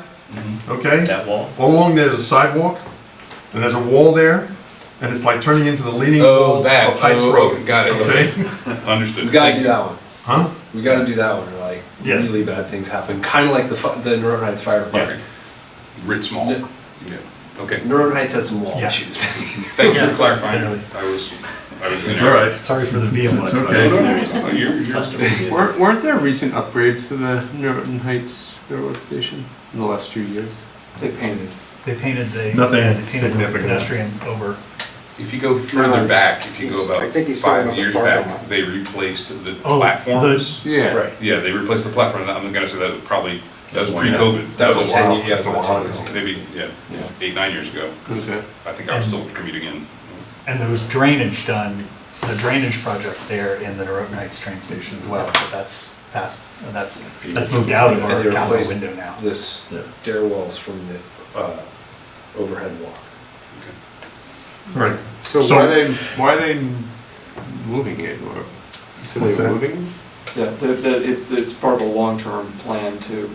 okay? that wall. All along there's a sidewalk, and there's a wall there, and it's like turning into the leaning wall of Heights Road. Got it. Okay? Understood. We gotta do that one. Huh? We gotta do that one, or like, Yeah. really bad things happen, kinda like the Noroton Heights Fire Okay. Department. Writ small. No. Yeah. Okay. Noroton Heights has some wall Yeah. issues. Thank you for clarifying. Literally. I was. It's all right. Sorry for the vehemence. It's okay. Oh, you're. Weren't there recent upgrades to the Noroton Heights railroad station in the last few years? They painted. They painted the Nothing they painted the significant. pedestrian over. If you go further No, back, if you go I about think he's talking 5 about the years parking back, lot. they replaced the Oh, platforms. Yeah. Right. Yeah, they replaced the platform. I'm gonna say that was probably, that was pre-COVID. That was a 10 while. years, yeah, That's a about while 10 years ago. ago. Maybe, yeah, Yeah. 8, 9 years ago. Okay. I think I was And- still commuting in. And there was drainage done, the drainage project there in the Noroton Heights train station as well, but that's past, that's moved out of And our they capital replaced window now. the stairwells from the overhead walk. Right. So So- why are they moving it? Or, you said What's they were that? moving? Yeah, it's part of a long-term plan to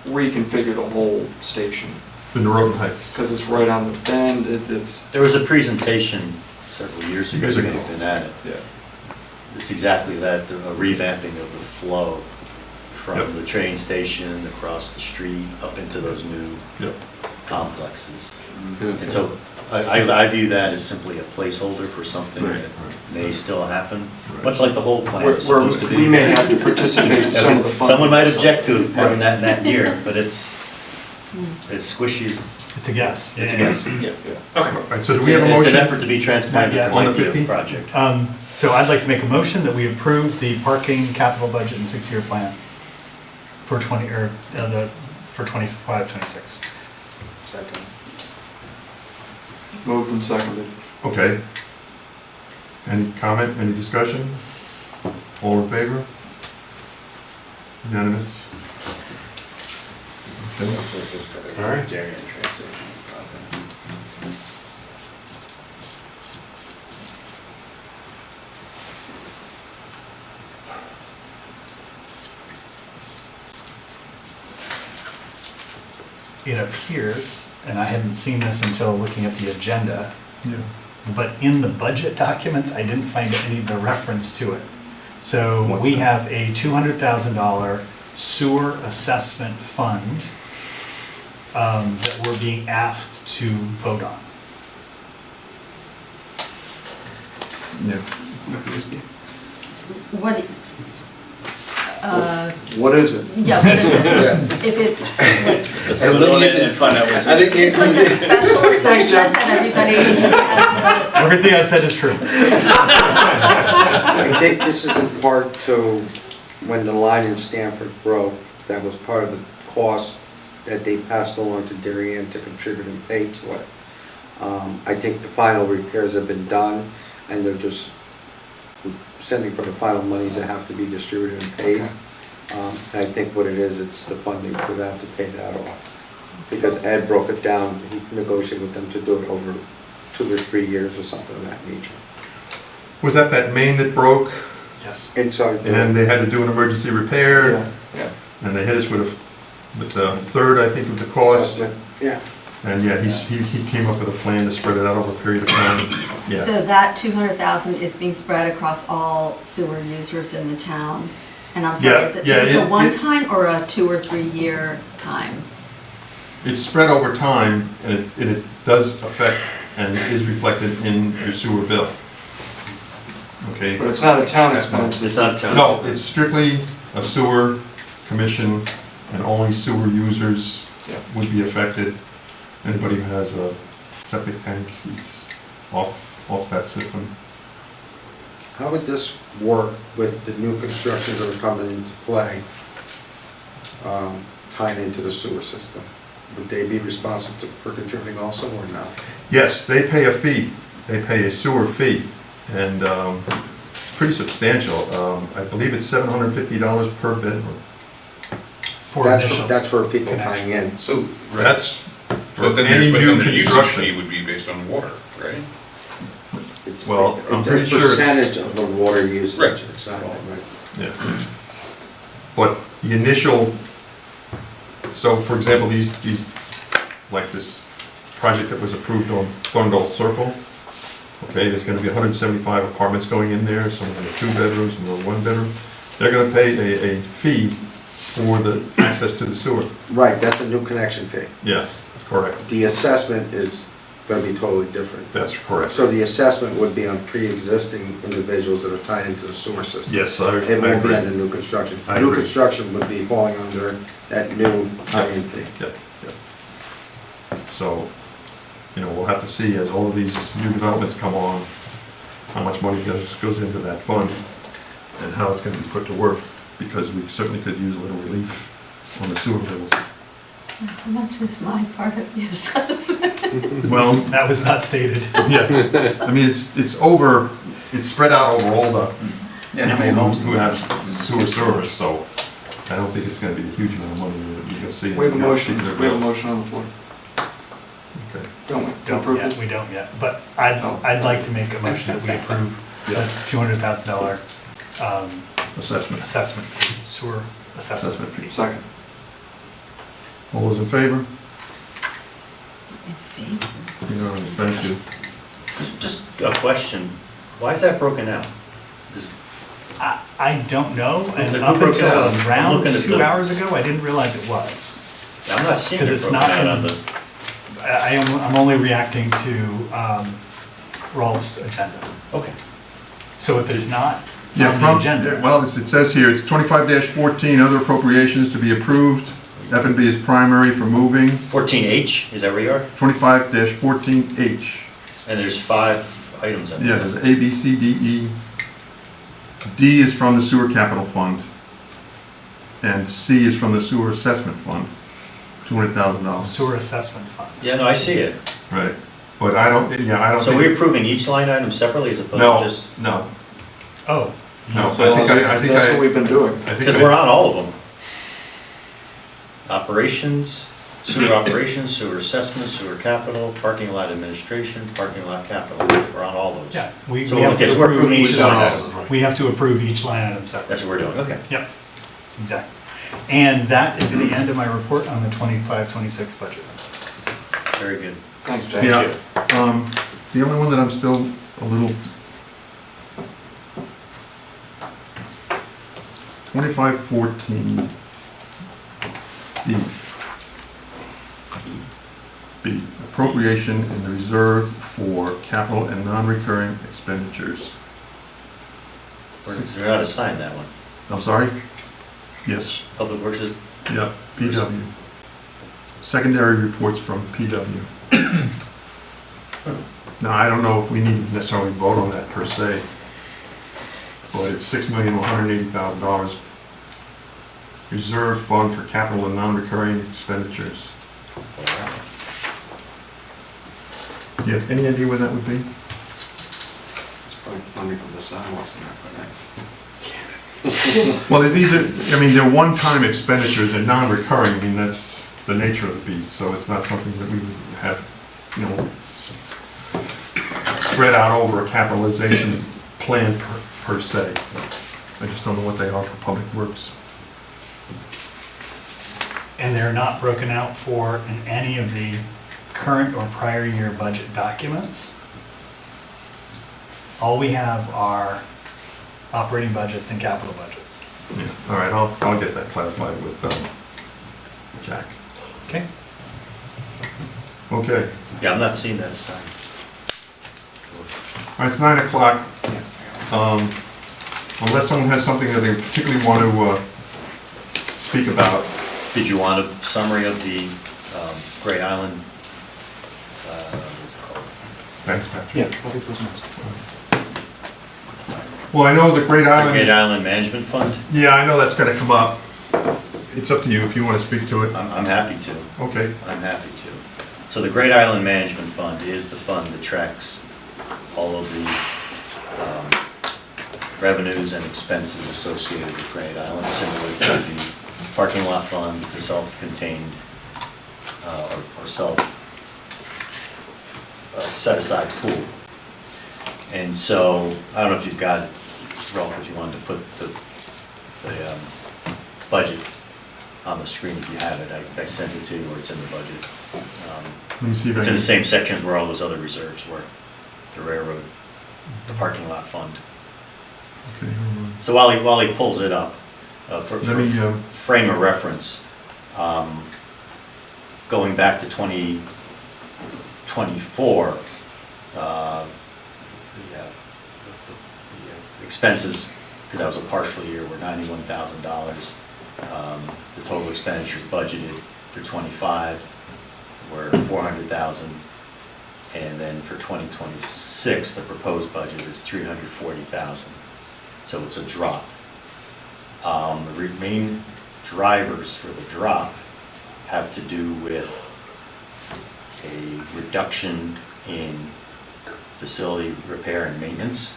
reconfigure the whole station, The Noroton Heights. because it's right on the bend, it's, There was a presentation several years ago, Years ago. they've been at it. yeah. It's exactly that, a revamping of the flow from Yep. the train station across the street up into those new Yep. complexes. Okay. And so I view that as simply a placeholder for something Right. that may still happen, Right. much like the whole plan Where is supposed to be. we may have to participate in some of the funding. Someone might object to having that in that year, but it's squishy as, It's a guess. it's a guess. Yeah. All right, so do we have a It's an motion? effort to be transparent, Not yet. that there On might the be a 15th? project. So I'd like to make a motion that we approve the parking capital budget and 6-year plan for 25, 26. Second. Moved and seconded. Okay. Any comment, any discussion? All in favor? Unanimous? Okay. All right. It appears, and I hadn't seen this until looking at the agenda, Yeah. but in the budget documents, I didn't find any of the reference to it. So What's we that? have a $200,000 sewer assessment fund that we're being asked to vote on. Yeah. What, What is it? yeah, what is it? Is it like, Let's go in and find out what's. I think it's like a special assessment that everybody has Everything I've said is true. I think this is in part to when the line in Stamford broke, that was part of the cost that they passed along to Darien to contribute and pay to it. I think the final repairs have been done, and they're just sending for the final monies that have to be distributed and paid. And I think what it is, it's the funding for that to pay that off. Because Ed broke it down, he negotiated with them to do it over 2 or 3 years or something of that nature. Was that main that broke, Yes. And so, and they had to do an emergency repair, Yeah. and they hit us with the third, I think, of the cost? assessment, yeah. And yeah, he came up with a plan to spread it out over a period of time. Yeah. So that 200,000 is being spread across all sewer users in the town? And I'm sorry, Yeah, is it yeah, a it- one-time or a 2 or 3 year time? It's spread over time, and it does affect and is reflected in your sewer bill. Okay? But it's not a town expense. It's not town. No, it's strictly a sewer commission, and only sewer users Yeah. would be affected. Anybody who has a septic tank is off that system. How would this work with the new constructions that are coming into play, tying into the sewer system? Would they be responsible for contributing also, or not? Yes, they pay a fee. They pay a sewer fee, and it's pretty substantial. I believe it's $750 per bedroom. For initial. That's for people connection. tying in. So, That's for but then any their new usage fee construction. would be based on water, right? It's Well, I'm it's pretty a sure it's- percentage of the water usage, Right. it's not all, right? Yeah. But the initial, so for example, these, like this project that was approved on Thorndale Circle, okay, there's gonna be 175 apartments going in there, some of them are 2 bedrooms, some are 1 bedroom. They're gonna pay a fee for the access to the sewer. Right, that's a new connection fee. Yeah, correct. The assessment is gonna be totally different. That's correct. So the assessment would be on pre-existing individuals that are tied into the sewer system. Yes, I It won't be agree. under new construction. I New agree. construction would be falling under that new tie-in fee. Yep, yep. So, we'll have to see as all of these new developments come on, how much money goes into that fund and how it's gonna be put to work, because we certainly could use a little relief on the sewer bills. How much is my part of the assessment? Well, That was not stated. yeah, I mean, it's spread out over all the Yeah, how many people homes? who have sewer service, so I don't think it's gonna be a huge amount of money that you're gonna see. We have a motion, in their we have a bill. motion on the floor, Okay. don't we? To Don't approve yet, this? we don't yet, but I'd like to make a motion that we approve the $200,000 Assessment. assessment fee, sewer assessment Assessment fee. Second. All those in favor? Fee? Unanimous, thank you. Just a question, why is that broken out? I don't know, and Who up broke it until out? I'm around looking at 2 the- hours ago, I didn't realize it was. I'm not seeing it 'Cause it's broken not out in on the, I'm only reacting to Rolf's agenda. okay. So if it's not Yeah, on the from, agenda. well, it says here, it's 25-14, other appropriations to be approved. F&B is primary for moving. 14H, is that where you are? 25-14H. And there's 5 items in Yeah, there. there's A, B, C, D, E. D is from the sewer capital fund. And C is from the sewer assessment fund, It's the $200,000. sewer assessment fund. Yeah, no, I see it. Right, but I don't So think. we're approving each line item separately as opposed to No, just, no, Oh, no, So I think that's what we've been doing. I think because we're on all of them. Operations, sewer operations, sewer assessment, sewer capital, parking lot administration, parking lot capital. We're on all those. yeah. We So, have okay, to so we're approve approving each each line line. item. We have to approve each line item separately. That's what we're doing, okay. Yep, exactly. And that is the end of my report on the 25-26 budget. Very good. Thanks, Jack. Yeah, the only one that I'm still a little. 25-14. B, appropriation in the reserve for capital and non-recurring expenditures. We're not assigned that one. I'm sorry? Yes, Public Works is, yeah, PW. Secondary reports from PW. Now, I don't know if we need to necessarily vote on that per se, but it's $6,180,000. Reserve fund for capital and non-recurring expenditures. Do you have any idea where that would be? It's probably funding from the sidewalks and that, but Well, these are, I mean, they're one-time expenditures, they're non-recurring, I mean, that's the nature of the beast, so it's not something that we would have, you know, spread out over a capitalization plan per se. I just don't know what they are for Public Works. And they're not broken out for in any of the current or prior year budget documents. All we have are operating budgets and capital budgets. Yeah, all right, I'll get that clarified with Jack. Okay. Okay, yeah, I'm not seeing that assigned. all right, it's 9 o'clock. Unless someone has something that they particularly want to speak about. Did you want a summary of the Great Island, what's it called? Thanks, Patrick. Yeah, I think those ones. Well, I know the Great The Great Island, Island Management Fund? yeah, I know that's gonna come up. It's up to you if you want to speak to it. I'm happy to. Okay, I'm happy to. So the Great Island Management Fund is the fund that tracks all of the revenues and expenses associated with Great Island, similar to the parking lot fund. It's a self-contained or set-aside pool. And so, I don't know if you've got, Ralph, if you wanted to put the budget on the screen if you have it. I sent it to you, or it's in the budget. let me see if I It's in can. the same sections where all those other reserves were, the railroad, the parking lot fund. Okay, hold on. So while he pulls it up, for Let me, frame of reference, going back to 2024, the expenses, because that was a partial year, were $91,000. The total expenditures budgeted for 25 were 400,000. And then for 2026, the proposed budget is 340,000. So it's a drop. The main drivers for the drop have to do with a reduction in facility repair and maintenance.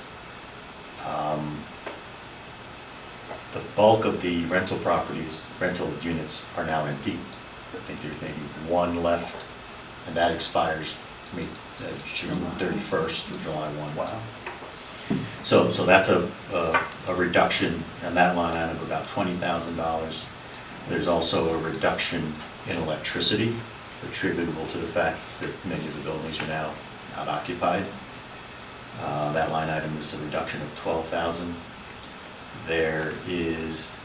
The bulk of the rental properties, rental units are now empty. I think there's maybe one left, and that expires June 31st or July 1. Wow. So that's a reduction in that line item of about $20,000. There's also a reduction in electricity attributable to the fact that many of the buildings are now not occupied. That line item is a reduction of $12,000. There is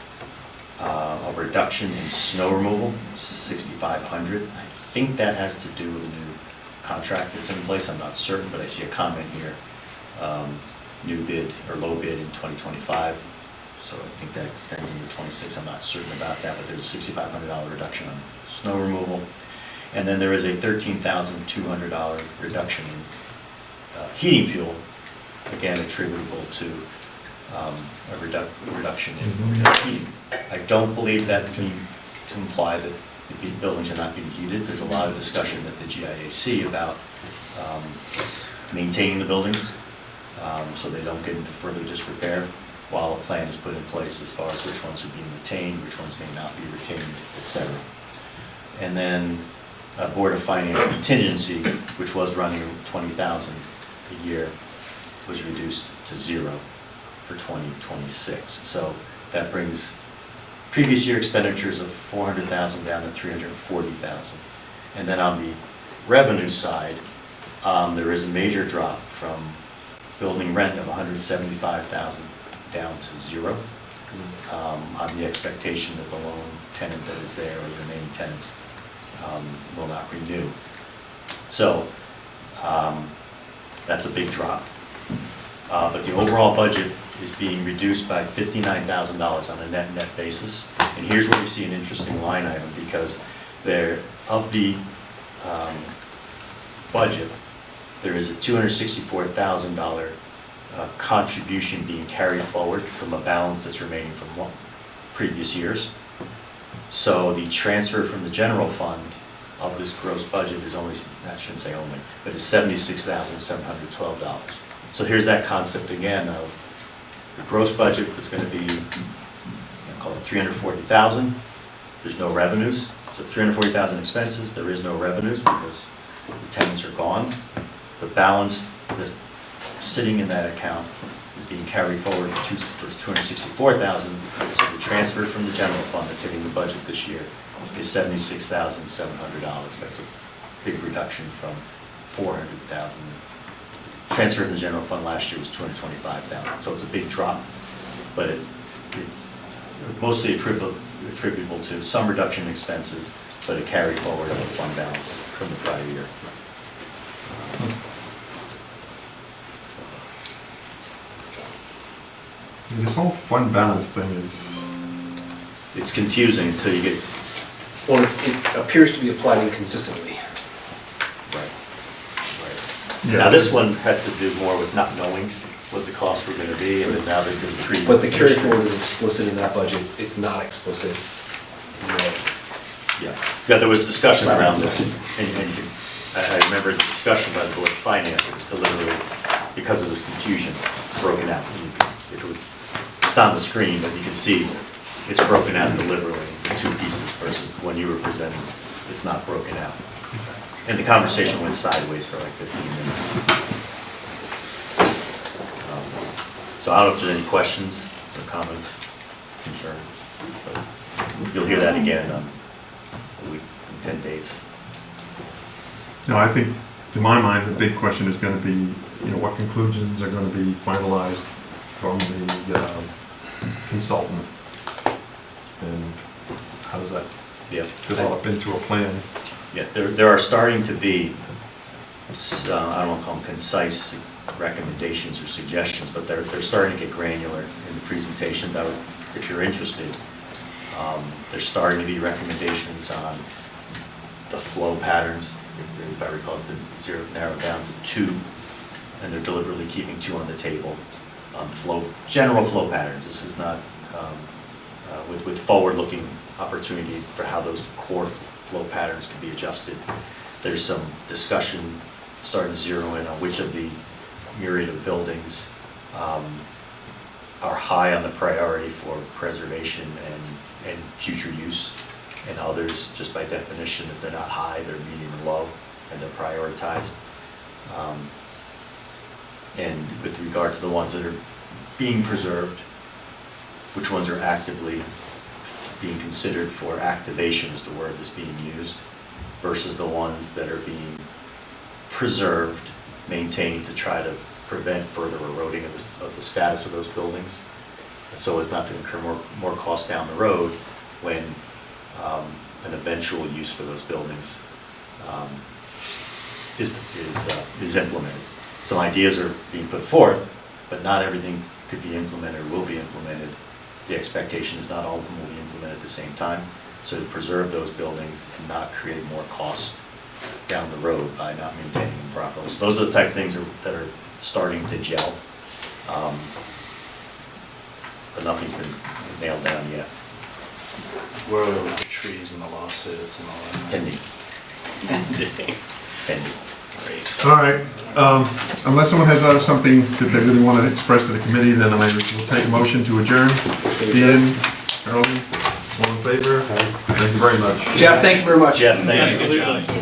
a reduction in snow removal, 6,500. I think that has to do with a new contract that's in place. I'm not certain, but I see a comment here. New bid or low bid in 2025. So I think that extends into 26. I'm not certain about that, but there's a $6,500 reduction on snow removal. And then there is a $13,200 reduction in heating fuel, again attributable to a reduction in heating. I don't believe that to imply that the buildings are not being heated. There's a lot of discussion at the GIAC about maintaining the buildings so they don't get into further disrepair, while a plan is put in place as far as which ones are being retained, which ones may not be retained, etc. And then a Board of Finance contingency, which was running $20,000 a year, was reduced to 0 for 2026. So that brings previous year expenditures of $400,000 down to $340,000. And then on the revenue side, there is a major drop from building rent of $175,000 down to 0, on the expectation that the loan tenant that is there or the remaining tenants will not renew. So that's a big drop. But the overall budget is being reduced by $59,000 on a net basis. And here's where we see an interesting line item, because there, of the budget, there is a $264,000 contribution being carried forward from a balance that's remaining from previous years. So the transfer from the general fund of this gross budget is only, I shouldn't say only, but it's $76,712. So here's that concept again of the gross budget was going to be, I'll call it $340,000. There's no revenues. So $340,000 expenses, there is no revenues because the tenants are gone. The balance that's sitting in that account is being carried forward for $264,000. So the transfer from the general fund that's hitting the budget this year is $76,700. That's a big reduction from $400,000. Transfer from the general fund last year was $225,000. So it's a big drop, but it's mostly attributable to some reduction in expenses, but a carry forward of the fund balance from the prior year. This whole fund balance thing is, It's confusing until you get, Well, it appears to be applied inconsistently. right. yeah. Now, this one had to do more with not knowing what the costs were gonna be, and then now they've been treated. But the carry forward is explicit in that budget, it's not explicit. Yeah, there was discussion around this, and I remember the discussion by the Board of Finance, it was deliberately, because of this confusion, broken out. It's on the screen, but you can see it's broken out deliberately in two pieces versus when you were presenting, it's not broken out. And the conversation went sideways for like 15 minutes. So I don't know if there's any questions or comments, concerns, but you'll hear that again in a week, in 10 days. No, I think, to my mind, the big question is going to be, what conclusions are going to be finalized from the consultant, and how does that develop into a plan? Yeah, there are starting to be, I don't want to call them concise recommendations or suggestions, but they're starting to get granular in the presentation. If you're interested, there's starting to be recommendations on the flow patterns. If I recall, it's been narrowed down to 2, and they're deliberately keeping 2 on the table. General flow patterns. This is not with forward-looking opportunity for how those core flow patterns can be adjusted. There's some discussion starting to zero in on which of the myriad of buildings are high on the priority for preservation and future use, and others, just by definition, if they're not high, they're medium or low, and they're prioritized. And with regard to the ones that are being preserved, which ones are actively being considered for activation is the word that's being used, versus the ones that are being preserved, maintained to try to prevent further eroding of the status of those buildings. so as not to incur more costs down the road when an eventual use for those buildings is implemented. Some ideas are being put forth, but not everything could be implemented or will be implemented. The expectation is not all of them will be implemented at the same time. So to preserve those buildings and not create more costs down the road by not maintaining them properly. So those are the type of things that are starting to gel. But nothing's been nailed down yet. Where are we with the trees and the lawsuits and all that? Pending. Pending. All right, unless someone has something that they really want to express to the committee, then I will take a motion to adjourn. Ian, Carolyn, all in favor? Thank you very much. Jeff, thank you very much. Jeff, thank you.